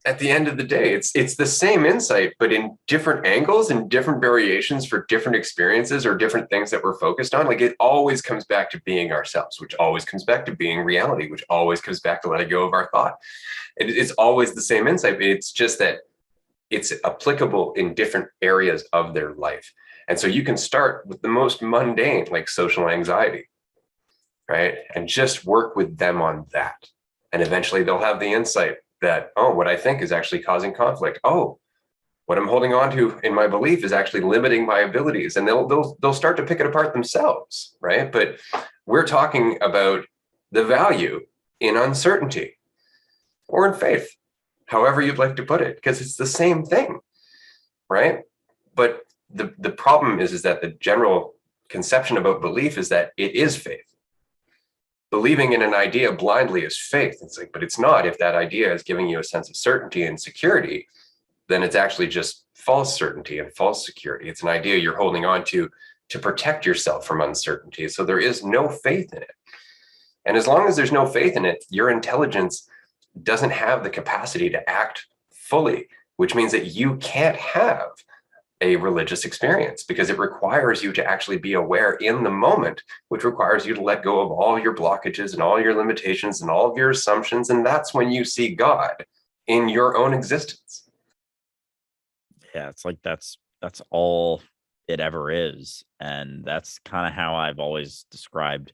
At the end of the day, it's the same insight, but in different angles and different variations for different experiences or different things that we're focused on. Like, it always comes back to being ourselves, which always comes back to being reality, which always comes back to letting go of our thought. It's always the same insight. It's just that it's applicable in different areas of their life. And so you can start with the most mundane, like social anxiety, right? And just work with them on that. And eventually they'll have the insight that, oh, what I think is actually causing conflict. Oh, what I'm holding on to in my belief is actually limiting my abilities. And they'll start to pick it apart themselves, right? But we're talking about the value in uncertainty or in faith, however you'd like to put it, because it's the same thing, right? But the problem is that the general conception about belief is that it is faith. Believing in an idea blindly is faith. It's like, but it's not. If that idea is giving you a sense of certainty and security, then it's actually just false certainty and false security. It's an idea you're holding on to protect yourself from uncertainty. So there is no faith in it. And as long as there's no faith in it, your intelligence doesn't have the capacity to act fully, which means that you can't have a religious experience because it requires you to actually be aware in the moment, which requires you to let go of all your blockages and all your limitations and all of your assumptions. And that's when you see God in your own existence. Yeah, it's like that's all it ever is. And that's kind of how I've always described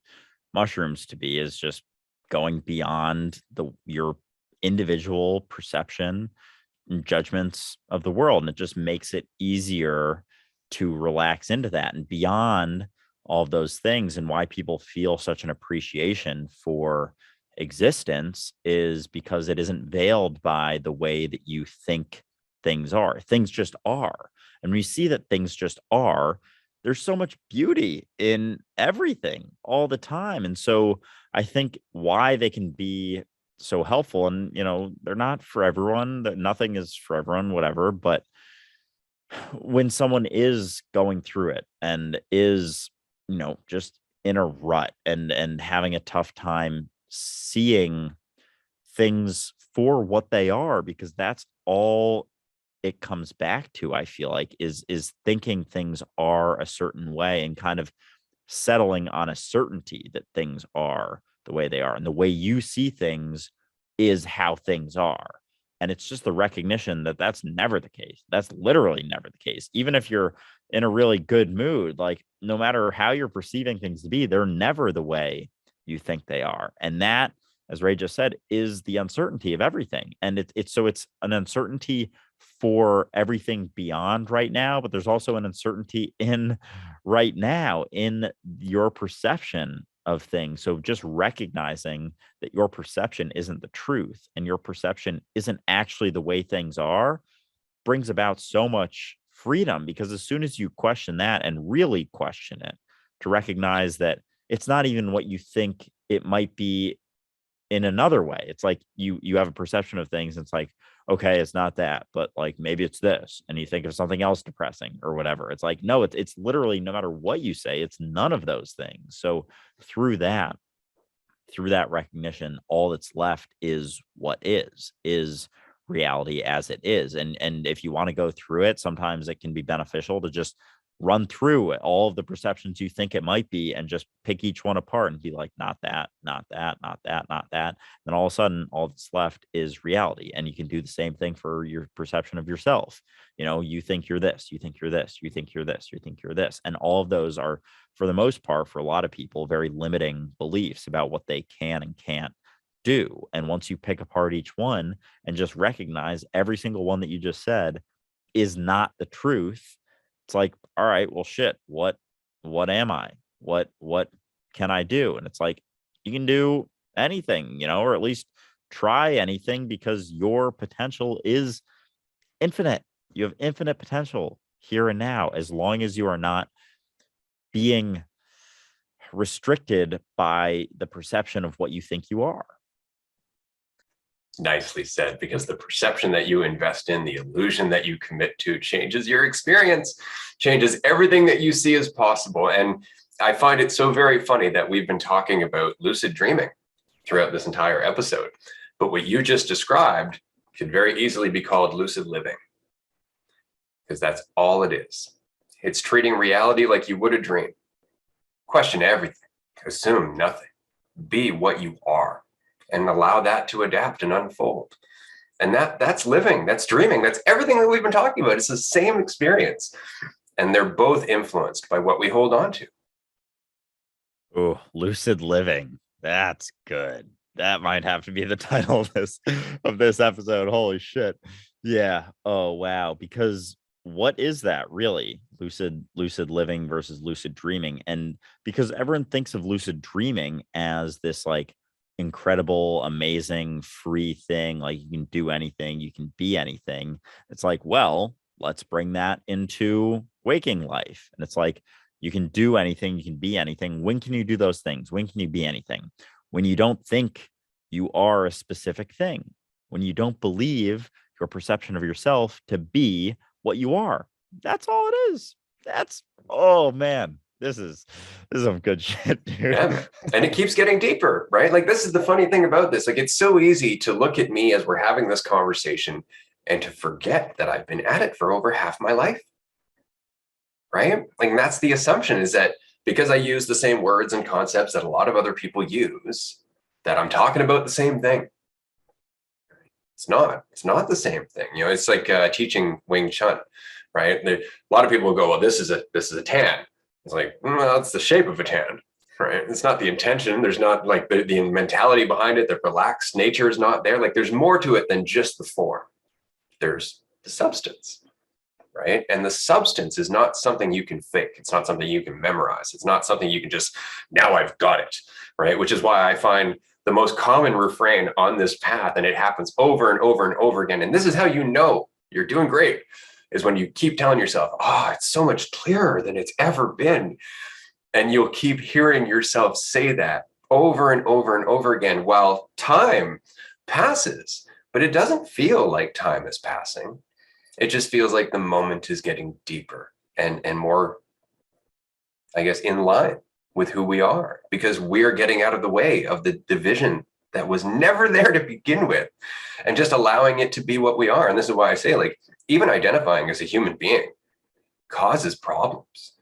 mushrooms to be, is just going beyond your individual perception and judgments of the world. And it just makes it easier to relax into that and beyond all of those things. And why people feel such an appreciation for existence is because it isn't veiled by the way that you think things are. Things just are. And when you see that things just are, there's so much beauty in everything all the time. And so I think why they can be so helpful, and they're not for everyone, that nothing is for everyone, whatever, but when someone is going through it and is just in a rut and having a tough time seeing things for what they are, because that's all it comes back to, I feel like, is thinking things are a certain way and kind of settling on a certainty that things are the way they are, and the way you see things is how things are. And it's just the recognition that that's never the case. That's literally never the case. Even if you're in a really good mood, like no matter how you're perceiving things to be, they're never the way you think they are. And that, as Ray just said, is the uncertainty of everything. And it's an uncertainty for everything beyond right now, but there's also an uncertainty in right now in your perception of things. So just recognizing that your perception isn't the truth and your perception isn't actually the way things are brings about so much freedom, because as soon as you question that and really question it, to recognize that it's not even what you think it might be in another way. It's like you have a perception of things. And it's like, okay, it's not that, but like maybe it's this. And you think of something else depressing or whatever. It's like, no, it's literally, no matter what you say, it's none of those things. So through that recognition, all that's left is what is reality as it is. And if you want to go through it, sometimes it can be beneficial to just run through all of the perceptions you think it might be and just pick each one apart and be like, not that, not that, not that, not that. Then all of a sudden, all that's left is reality. And you can do the same thing for your perception of yourself. You think you're this, you think you're this, you think you're this, you think you're this. And all of those are, for the most part, for a lot of people, very limiting beliefs about what they can and can't do. And once you pick apart each one and just recognize every single one that you just said is not the truth, it's like, all right, well, shit, what am I? What can I do? And it's like, you can do anything, or at least try anything, because your potential is infinite. You have infinite potential here and now, as long as you are not being restricted by the perception of what you think you are. Nicely said, because the perception that you invest in, the illusion that you commit to, changes your experience, changes everything that you see as possible. And I find it so very funny that we've been talking about lucid dreaming throughout this entire episode. But what you just described could very easily be called lucid living, because that's all it is. It's treating reality like you would a dream. Question everything, assume nothing, be what you are, and allow that to adapt and unfold. And that's living, that's dreaming, that's everything that we've been talking about. It's the same experience. And they're both influenced by what we hold on to. Oh, lucid living. That's good. That might have to be the title of this episode. Holy shit. Yeah. Oh wow. Because what is that really? Lucid living versus lucid dreaming. And because everyone thinks of lucid dreaming as this like incredible, amazing, free thing, like you can do anything, you can be anything. It's like, well, let's bring that into waking life. And it's like you can do anything, you can be anything. When can you do those things? When can you be anything? When you don't think you are a specific thing, when you don't believe your perception of yourself to be what you are. That's all it is. That's, oh man, this is some good shit, dude. Yeah. And it keeps getting deeper, right? Like, this is the funny thing about this. Like, it's so easy to look at me as we're having this conversation and to forget that I've been at it for over half my life. Right? Like, that's the assumption, is that because I use the same words and concepts that a lot of other people use, that I'm talking about the same thing. It's not the same thing. You know, it's like teaching Wing Chun, right? A lot of people will go, well, this is a tan. It's like, well, it's the shape of a tan, right? It's not the intention. There's not like the mentality behind it. The relaxed nature is not there. Like, there's more to it than just the form. There's the substance. Right? And the substance is not something you can fake. It's not something you can memorize. It's not something you can just, now I've got it, right? Which is why I find the most common refrain on this path, and it happens over and over and over again. And this is how you know you're doing great, is when you keep telling yourself, oh, it's so much clearer than it's ever been. And you'll keep hearing yourself say that over and over and over again while time passes, but it doesn't feel like time is passing. It just feels like the moment is getting deeper and more, I guess, in line with who we are, because we're getting out of the way of the division that was never there to begin with, and just allowing it to be what we are. And this is why I say, like, even identifying as a human being causes problems,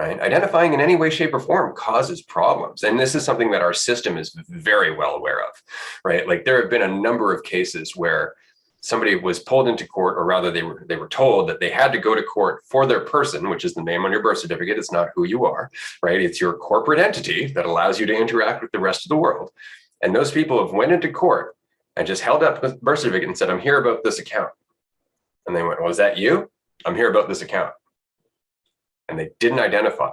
right? Identifying in any way, shape, or form causes problems. And this is something that our system is very well aware of, right? Like, there have been a number of cases where somebody was pulled into court, or rather they were told that they had to go to court for their person, which is the name on your birth certificate. It's not who you are, right? It's your corporate entity that allows you to interact with the rest of the world. And those people have went into court and just held up the birth certificate and said, I'm here about this account. And they went, well, is that you? I'm here about this account. And they didn't identify.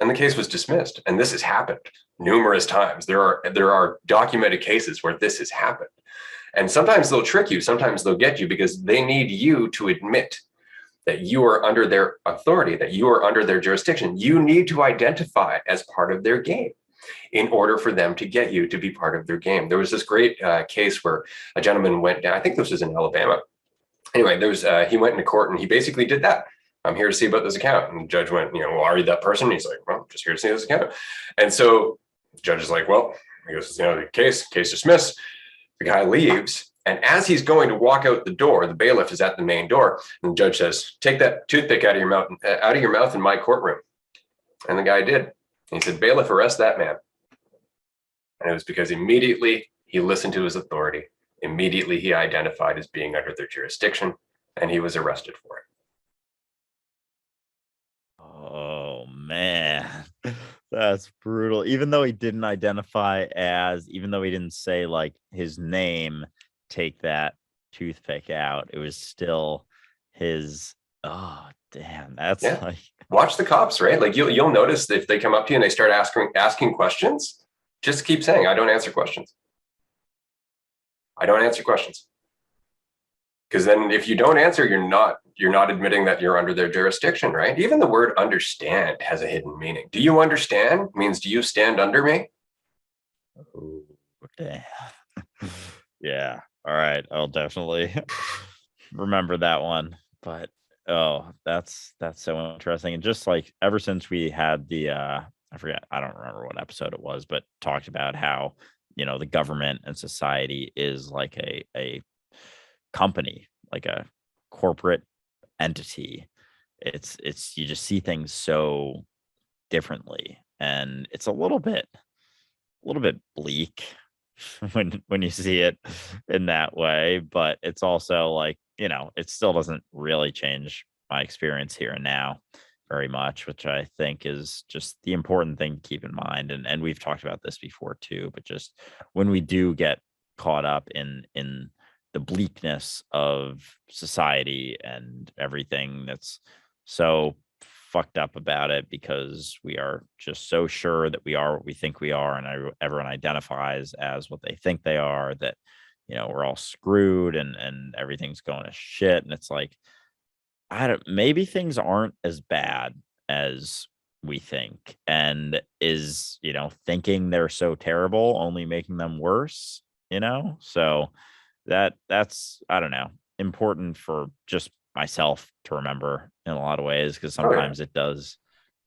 And the case was dismissed. And this has happened numerous times. There are documented cases where this has happened. And sometimes they'll trick you. Sometimes they'll get you, because they need you to admit that you are under their authority, that you are under their jurisdiction. You need to identify as part of their game in order for them to get you to be part of their game. There was this great case where a gentleman went down, I think this was in Alabama. Anyway, he went into court and he basically did that. I'm here to see about this account. And the judge went, well, are you that person? And he's like, well, I'm just here to see this account. And so the judge is like, well, he goes, the case dismissed. The guy leaves, and as he's going to walk out the door, the bailiff is at the main door, and the judge says, take that toothpick out of your mouth in my courtroom. And the guy did. And he said, bailiff, arrest that man. And it was because immediately he listened to his authority. Immediately he identified as being under their jurisdiction, and he was arrested for it. Oh man, that's brutal. Even though he didn't identify as, even though he didn't say like his name, take that toothpick out, it was still his. Oh damn, that's like, watch the cops, right? Like, you'll notice if they come up to you and they start asking questions, just keep saying, I don't answer questions. I don't answer questions. Because then if you don't answer, you're not admitting that you're under their jurisdiction, right? Even the word understand has a hidden meaning. Do you understand means, do you stand under me? oh, damn. Yeah. All right. I'll definitely remember that one. But oh, that's so interesting. And just like ever since we had the I forget, I don't remember what episode it was, but talked about how, the government and society is like a company, like a corporate entity. It's you just see things so differently, and it's a little bit bleak when you see it in that way. But it's also like, it still doesn't really change my experience here and now very much, which I think is just the important thing to keep in mind. And we've talked about this before too, but just when we do get caught up in the bleakness of society and everything that's so fucked up about it, because we are just so sure that we are what we think we are, and everyone identifies as what they think they are, that we're all screwed and everything's going to shit. And it's like, I don't, maybe things aren't as bad as we think, and is thinking they're so terrible only making them worse. So that's, I don't know, important for just myself to remember in a lot of ways, because Oh yeah. sometimes it does.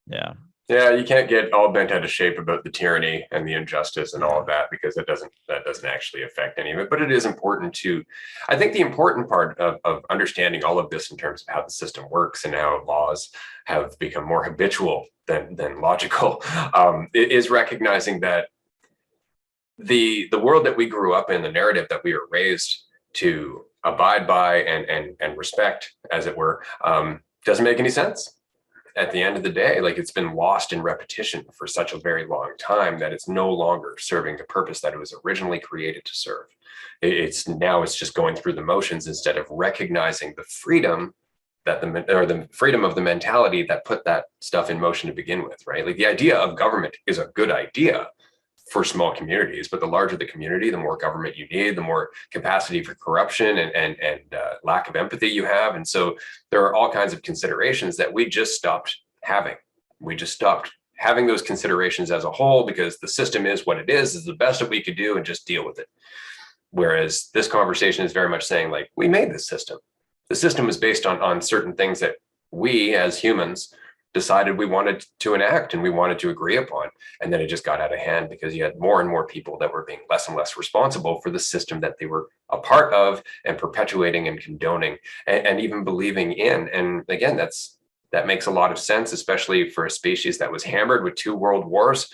Yeah. Yeah, you can't get all bent out of shape about the tyranny and the injustice and all Yeah. of that, because that doesn't actually affect any of it. But it is important to, I think the important part of understanding all of this in terms of how the system works and how laws have become more habitual than logical, is recognizing that the world that we grew up in, the narrative that we were raised to abide by and respect, as it were, doesn't make any sense at the end of the day. Like, it's been lost in repetition for such a very long time that it's no longer serving the purpose that it was originally created to serve. It's just going through the motions instead of recognizing the freedom that the freedom of the mentality that put that stuff in motion to begin with, right? Like, the idea of government is a good idea for small communities, but the larger the community, the more government you need, the more capacity for corruption and lack of empathy you have. And so there are all kinds of considerations that we just stopped having. We just stopped having those considerations as a whole, because the system is what it is the best that we could do, and just deal with it. Whereas this conversation is very much saying, like, we made this system. The system is based on certain things that we as humans decided we wanted to enact and we wanted to agree upon. And then it just got out of hand, because you had more and more people that were being less and less responsible for the system that they were a part of and perpetuating and condoning and even believing in. And again, that makes a lot of sense, especially for a species that was hammered with 2 world wars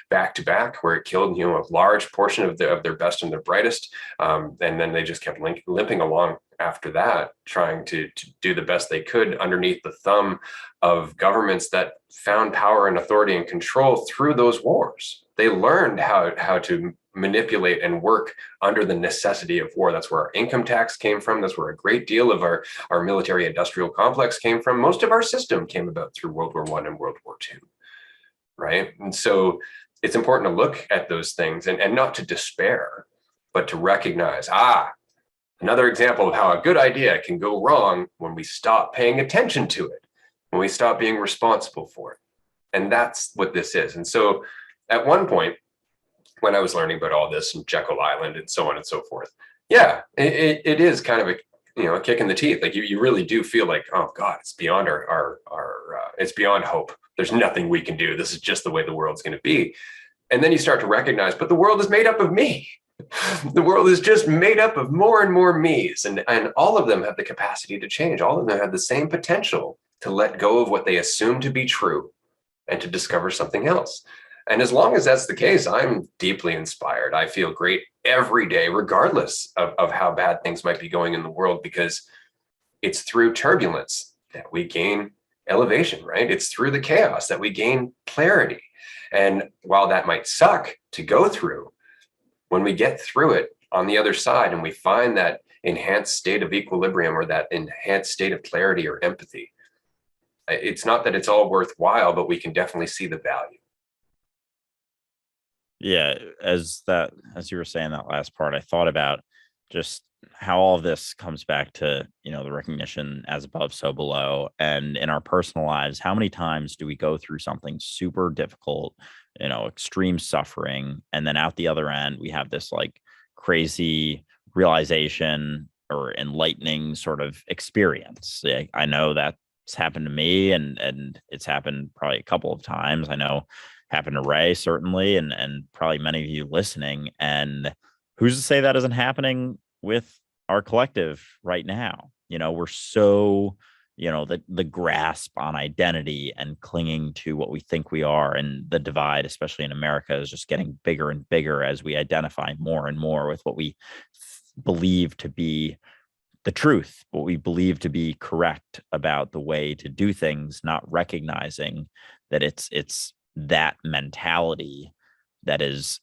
back to back, where it killed a large portion of their best and their brightest, and then they just kept limping along after that, trying to do the best they could underneath the thumb of governments that found power and authority and control through those wars. They learned how to manipulate and work under the necessity of war. That's where our income tax came from. That's where a great deal of our military industrial complex came from. Most of our system came about through World War I and World War II, right? And so it's important to look at those things and not to despair, but to recognize, another example of how a good idea can go wrong when we stop paying attention to it, when we stop being responsible for it. And that's what this is. And so at one point, when I was learning about all this and Jekyll Island and so on and so forth, yeah, it is kind of a kick in the teeth. Like, you really do feel like, oh God, it's beyond our it's beyond hope. There's nothing we can do. This is just the way the world's going to be. And then you start to recognize, but the world is made up of me. The world is just made up of more and more me's, and all of them have the capacity to change. All of them have the same potential to let go of what they assume to be true and to discover something else. And as long as that's the case, I'm deeply inspired. I feel great every day, regardless of how bad things might be going in the world, because it's through turbulence that we gain elevation, right? It's through the chaos that we gain clarity. And while that might suck to go through, when we get through it on the other side and we find that enhanced state of equilibrium or that enhanced state of clarity or empathy, it's not that it's all worthwhile, but we can definitely see the value. Yeah, as you were saying that last part, I thought about just how all of this comes back to, the recognition as above, so below. And in our personal lives, how many times do we go through something super difficult, extreme suffering, and then out the other end, we have this like crazy realization or enlightening sort of experience. I know that's happened to me, and it's happened probably a couple of times. I know happened to Ray, certainly, and probably many of you listening. And who's to say that isn't happening with our collective right now? We're so, the grasp on identity and clinging to what we think we are. And the divide, especially in America, is just getting bigger and bigger as we identify more and more with what we believe to be the truth, what we believe to be correct about the way to do things, not recognizing that it's that mentality that is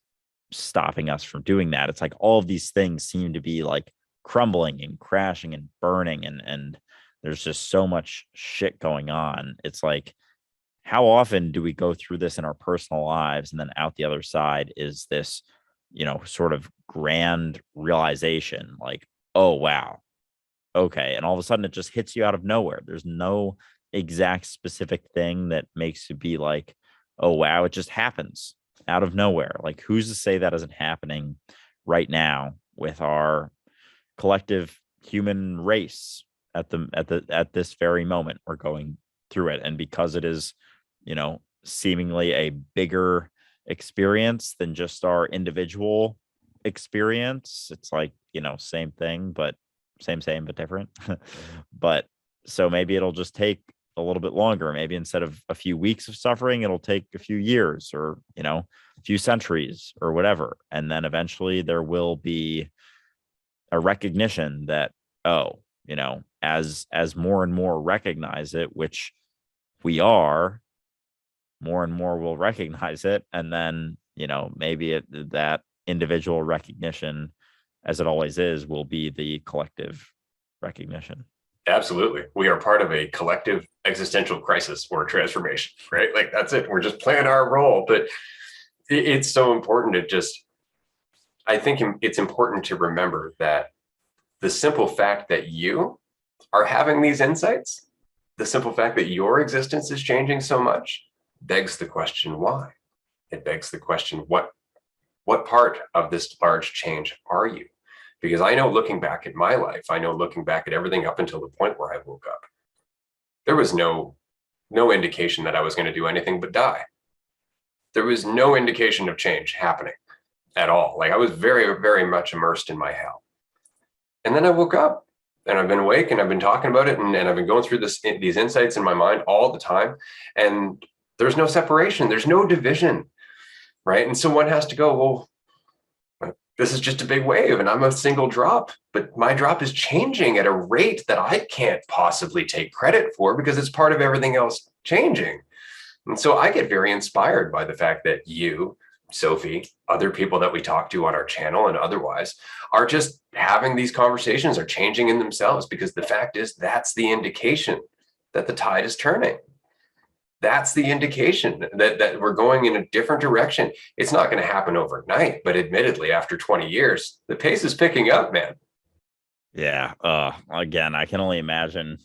stopping us from doing that. It's like all of these things seem to be like crumbling and crashing and burning, and there's just so much shit going on. It's like, how often do we go through this in our personal lives, and then out the other side is this, sort of grand realization, like, oh wow, okay. And all of a sudden it just hits you out of nowhere. There's no exact specific thing that makes you be like, oh wow, it just happens out of nowhere. Like, who's to say that isn't happening right now with our collective human race at this very moment? We're going through it. And because it is, seemingly a bigger experience than just our individual experience, it's like, same thing, but same but different. But so maybe it'll just take a little bit longer. Maybe instead of a few weeks of suffering, it'll take a few years, or a few centuries or whatever. And then eventually there will be a recognition that, oh, as more and more recognize it, which we are, more and more will recognize it. And then maybe that individual recognition, as it always is, will be the collective recognition. Absolutely. We are part of a collective existential crisis or transformation, right? Like, that's it. We're just playing our role. But it's so important I think it's important to remember that the simple fact that you are having these insights, the simple fact that your existence is changing so much, begs the question, why? It begs the question, what part of this large change are you? Because I know, looking back at my life, I know looking back at everything up until the point where I woke up, there was no indication that I was going to do anything but die. There was no indication of change happening at all. Like, I was very, very much immersed in my hell. And then I woke up, and I've been awake, and I've been talking about it, and I've been going through these insights in my mind all the time. And there's no separation. There's no division, right? And so one has to go, well, this is just a big wave and I'm a single drop, but my drop is changing at a rate that I can't possibly take credit for because it's part of everything else changing. And so I get very inspired by the fact that you, Sophie, other people that we talk to on our channel and otherwise are just having these conversations, are changing in themselves, because the fact is that's the indication that the tide is turning. That's the indication that we're going in a different direction. It's not going to happen overnight, but admittedly, after 20 years, the pace is picking up, man. Yeah. Again, I can only imagine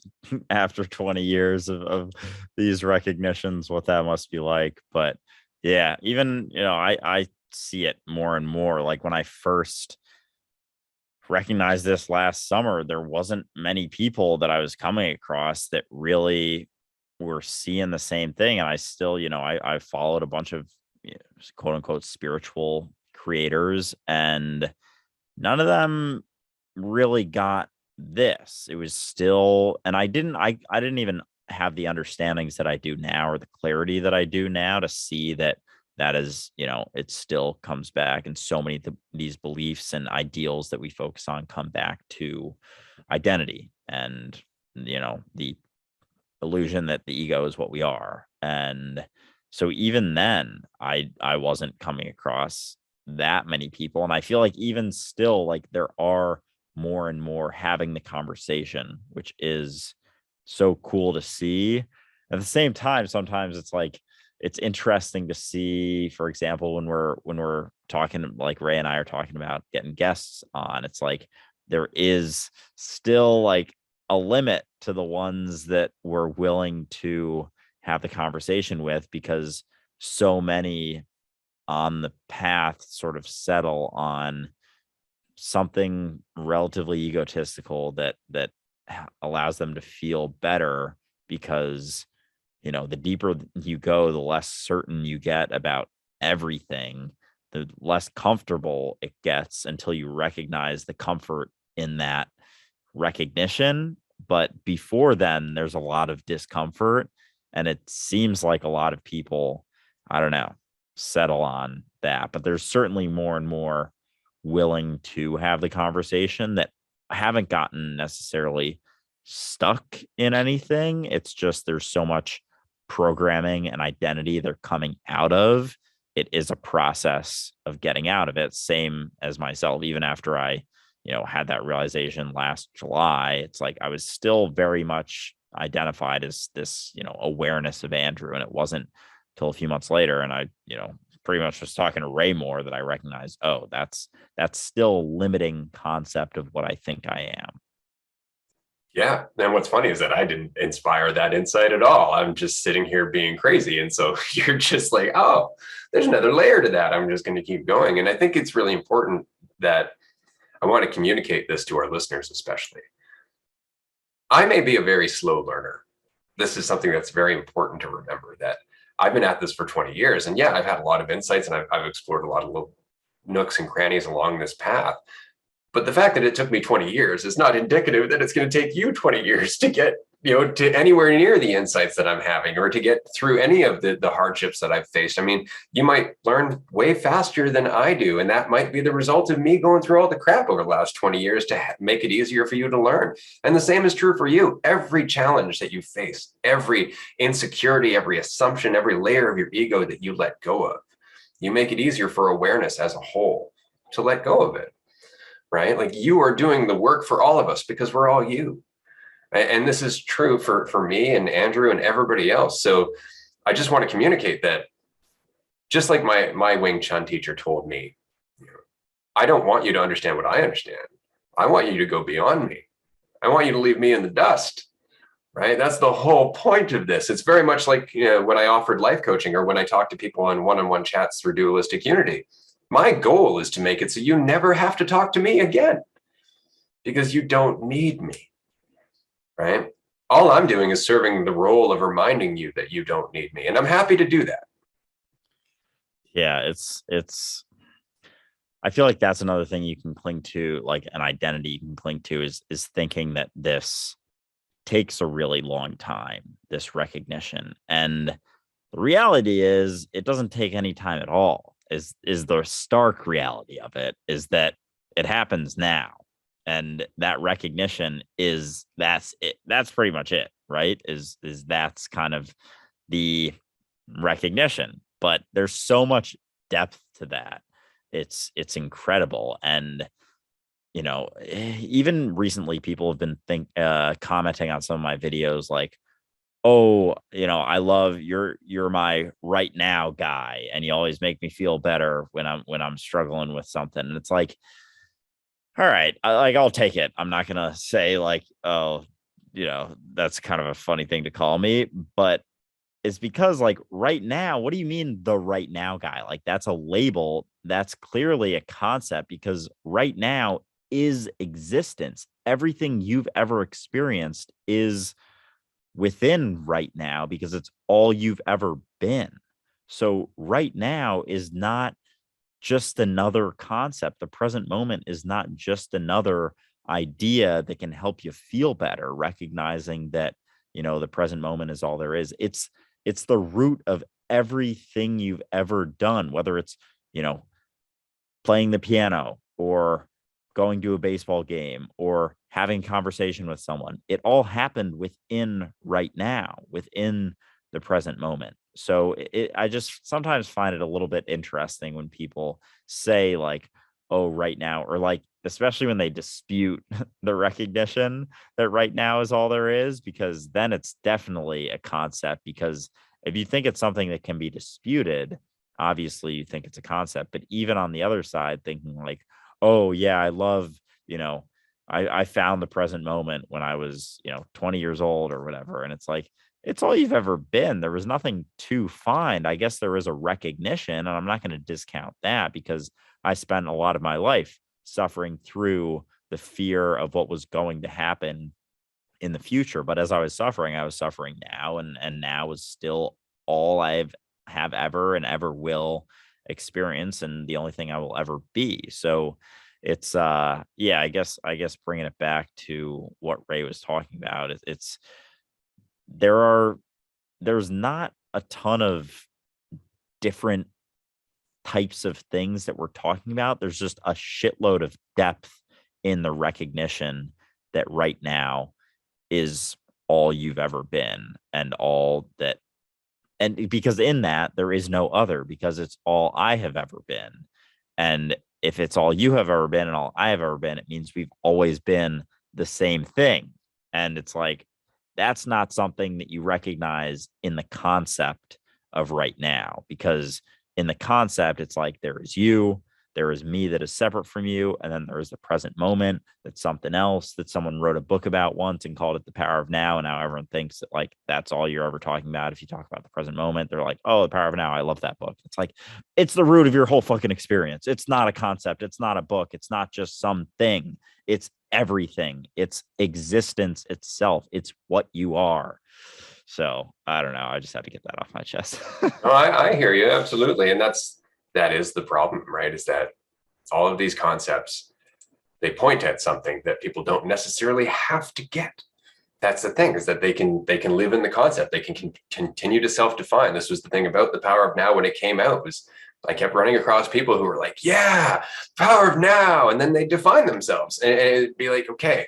after 20 years of these recognitions, what that must be like. But yeah, even, I see it more and more. Like, when I first recognized this last summer, there wasn't many people that I was coming across that really were seeing the same thing. And I still, I followed a bunch of quote unquote spiritual creators, and none of them really got this. It was still, and I didn't even have the understandings that I do now, or the clarity that I do now, to see that is, it still comes back. And so many these beliefs and ideals that we focus on come back to identity and, the illusion that the ego is what we are. And so even then, I wasn't coming across that many people. And I feel like even still, like, there are more and more having the conversation, which is so cool to see. At the same time, sometimes it's like, it's interesting to see, for example, when we're talking, like Ray and I are talking about getting guests on, it's like there is still like a limit to the ones that we're willing to have the conversation with, because so many on the path sort of settle on something relatively egotistical that allows them to feel better, because the deeper you go, the less certain you get about everything, the less comfortable it gets, until you recognize the comfort in that recognition. But before then, there's a lot of discomfort. And it seems like a lot of people, I don't know, settle on that. But there's certainly more and more willing to have the conversation that haven't gotten necessarily stuck in anything. It's just there's so much programming and identity they're coming out of. It is a process of getting out of it. Same as myself, even after I, had that realization last July, it's like I was still very much identified as this, awareness of Andrew. And it wasn't until a few months later, and I, pretty much was talking to Ray more, that I recognized, oh, that's still limiting concept of what I think I am. Yeah. And what's funny is that I didn't inspire that insight at all. I'm just sitting here being crazy. And so you're just like, oh, there's another layer to that. I'm just going to keep going. And I think it's really important that I want to communicate this to our listeners, especially. I may be a very slow learner. This is something that's very important to remember, that I've been at this for 20 years. And yeah, I've had a lot of insights, and I've explored a lot of little nooks and crannies along this path. But the fact that it took me 20 years is not indicative that it's going to take you 20 years to get, to anywhere near the insights that I'm having, or to get through any of the hardships that I've faced. I mean, you might learn way faster than I do. And that might be the result of me going through all the crap over the last 20 years to make it easier for you to learn. And the same is true for you. Every challenge that you face, every insecurity, every assumption, every layer of your ego that you let go of, you make it easier for awareness as a whole to let go of it. Right? Like, you are doing the work for all of us because we're all you. And this is true for me and Andrew and everybody else. So I just want to communicate that, just like my Wing Chun teacher told me, I don't want you to understand what I understand. I want you to go beyond me. I want you to leave me in the dust. Right? That's the whole point of this. It's very much like, when I offered life coaching, or when I talk to people on one-on-one chats through Dualistic Unity. My goal is to make it so you never have to talk to me again, because you don't need me, right? All I'm doing is serving the role of reminding you that you don't need me. And I'm happy to do that. Yeah, I feel like that's another thing you can cling to, like an identity you can cling to, is thinking that this takes a really long time, this recognition. And the reality is it doesn't take any time at all. Is the stark reality of it, is that it happens now. And that recognition that's it. That's pretty much it, right? That's kind of the recognition. But there's so much depth to that. It's incredible. And even recently people have been commenting on some of my videos, like, oh, I love you're my right now guy, and you always make me feel better when I'm struggling with something. And it's like, all right, I'll take it. I'm not gonna say like, oh, that's kind of a funny thing to call me, but it's because, like, right now, what do you mean the right now guy? Like, that's a label. That's clearly a concept, because right now is existence. Everything you've ever experienced is within right now, because it's all you've ever been. So right now is not just another concept. The present moment is not just another idea that can help you feel better, recognizing that, the present moment is all there is. It's the root of everything you've ever done, whether it's, playing the piano, or going to a baseball game, or having conversation with someone. It all happened within right now, within the present moment. So I just sometimes find it a little bit interesting when people say, like, oh, right now, or like, especially when they dispute the recognition that right now is all there is, because then it's definitely a concept. Because if you think it's something that can be disputed, obviously you think it's a concept. But even on the other side, thinking like, oh yeah, I love, I found the present moment when I was, 20 years old or whatever. And it's like, it's all you've ever been. There was nothing to find. I guess there is a recognition, and I'm not going to discount that, because I spent a lot of my life suffering through the fear of what was going to happen in the future. But as I was suffering now, and now is still all have ever and ever will experience, and the only thing I will ever be. So it's yeah, I guess bringing it back to what Ray was talking about, it's there are there's not a ton of different types of things that we're talking about. There's just a shitload of depth in the recognition that right now is all you've ever been, and all that, and because in that there is no other, because it's all I have ever been. And if it's all you have ever been and all I have ever been, it means we've always been the same thing. And it's like, that's not something that you recognize in the concept of right now, because in the concept, it's like there is you, there is me that is separate from you, and then there is the present moment that's something else that someone wrote a book about once and called it the power of now. And now everyone thinks that like that's all you're ever talking about. If you talk about the present moment, they're like, oh, the power of now, I love that book. It's like, it's the root of your whole fucking experience. It's not a concept, it's not a book, it's not just something, it's everything, it's existence itself, it's what you are. So I don't know, I just had to get that off my chest. No, I hear you absolutely, and that is the problem, right? Is that all of these concepts, they point at something that people don't necessarily have to get. That's the thing, is that they can live in the concept. They can continue to self-define. This was the thing about the power of now when it came out, was I kept running across people who were like, yeah, power of now, and then they define themselves, and it'd be like, okay,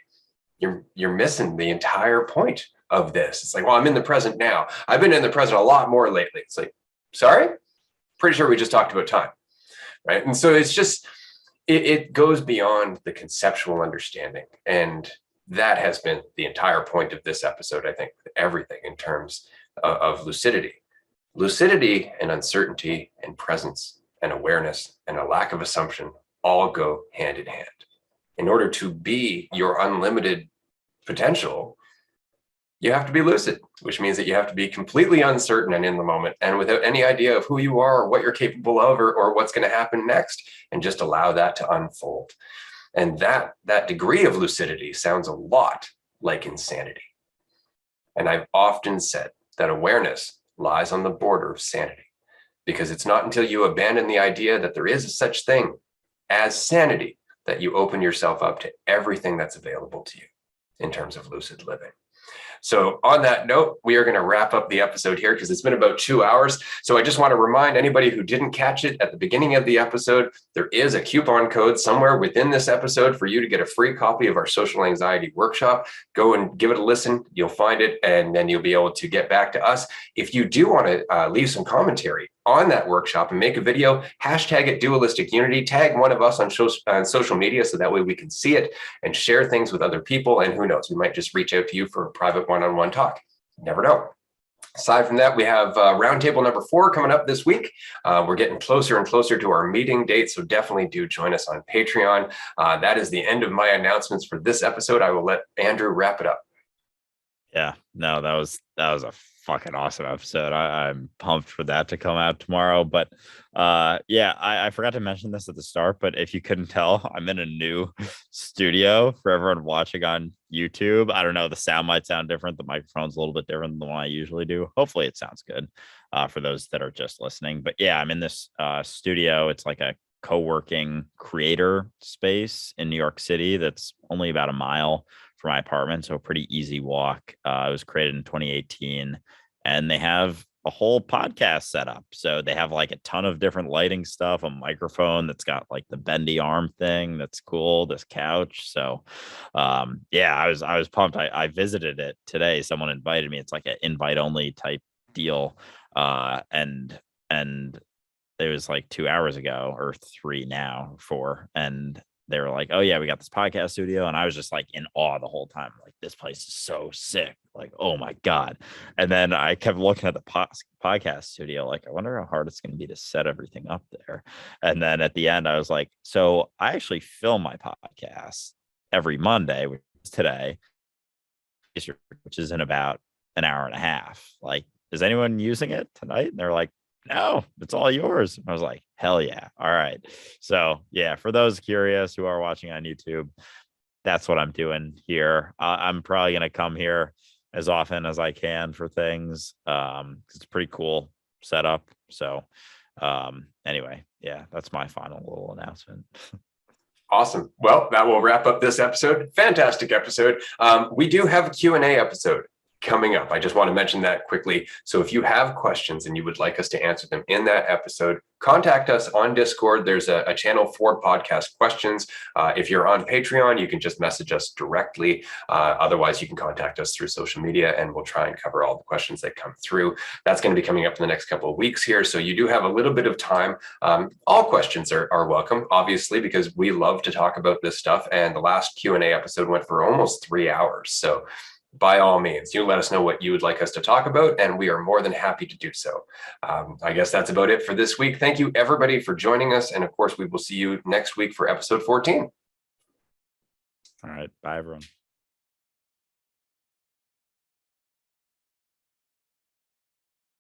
you're missing the entire point of this. It's like, well, I'm in the present now. I've been in the present a lot more lately. It's like, sorry, pretty sure we just talked about time, right? And so it's just, it goes beyond the conceptual understanding, and that has been the entire point of this episode. I think everything in terms of lucidity and uncertainty and presence and awareness and a lack of assumption all go hand in hand. In order to be your unlimited potential, you have to be lucid, which means that you have to be completely uncertain and in the moment and without any idea of who you are or what you're capable of, or what's going to happen next, and just allow that to unfold. And that degree of lucidity sounds a lot like insanity. And I've often said that awareness lies on the border of sanity, because it's not until you abandon the idea that there is a such thing as sanity that you open yourself up to everything that's available to you in terms of lucid living. So on that note, we are going to wrap up the episode here because it's been about 2 hours. So I just want to remind anybody who didn't catch it at the beginning of the episode, there is a coupon code somewhere within this episode for you to get a free copy of our social anxiety workshop. Go and give it a listen. You'll find it, and then you'll be able to get back to us. If you do want to leave some commentary on that workshop and make a video, hashtag it Dualistic Unity, tag one of us on social media so that way we can see it and share things with other people. And who knows, we might just reach out to you for a private one-on-one talk. Never know. Aside from that, we have roundtable number 4 coming up this week. We're getting closer and closer to our meeting date, so definitely do join us on Patreon. That is the end of my announcements for this episode. I will let Andrew wrap it up. Yeah, no, that was a fucking awesome episode. I'm pumped for that to come out tomorrow. But yeah, I forgot to mention this at the start, but if you couldn't tell, I'm in a new studio for everyone watching on YouTube. I don't know, the sound might sound different. The microphone's a little bit different than the one I usually do. Hopefully it sounds good for those that are just listening. But yeah, I'm in this studio. It's like a co-working creator space in New York City that's only about a mile from my apartment, so a pretty easy walk. It was created in 2018, and they have a whole podcast set up. So they have like a ton of different lighting stuff, a microphone that's got like the bendy arm thing that's cool, this couch. So yeah, I was pumped. I visited it today. Someone invited me. It's like an invite only type deal. And it was like 2 hours ago, or 3 now, 4, and they were like, oh yeah, we got this podcast studio. And I was just like in awe the whole time. Like, this place is so sick. Like, oh my God. And then I kept looking at the podcast studio. Like, I wonder how hard it's going to be to set everything up there. And then at the end, I was like, so I actually film my podcast every Monday, which is today, which is in about an hour and a half. Like, is anyone using it tonight? And they're like, no, it's all yours. I was like, hell yeah. All right. So yeah, for those curious who are watching on YouTube, that's what I'm doing here. I'm probably going to come here as often as I can for things. It's a pretty cool setup. So anyway, yeah, that's my final little announcement. Awesome. Well, that will wrap up this episode. Fantastic episode. We do have a Q&A episode coming up. I just want to mention that quickly. So if you have questions and you would like us to answer them in that episode, contact us on Discord. There's a channel for podcast questions. If you're on Patreon, you can just message us directly. Otherwise, you can contact us through social media and we'll try and cover all the questions that come through. That's going to be coming up in the next couple of weeks here. So you do have a little bit of time. All questions are welcome, obviously, because we love to talk about this stuff. And the last Q&A episode went for almost 3 hours. So by all means, you let us know what you would like us to talk about, and we are more than happy to do so. I guess that's about it for this week. Thank you, everybody, for joining us. And of course, we will see you next week for episode 14. All right. Bye, everyone.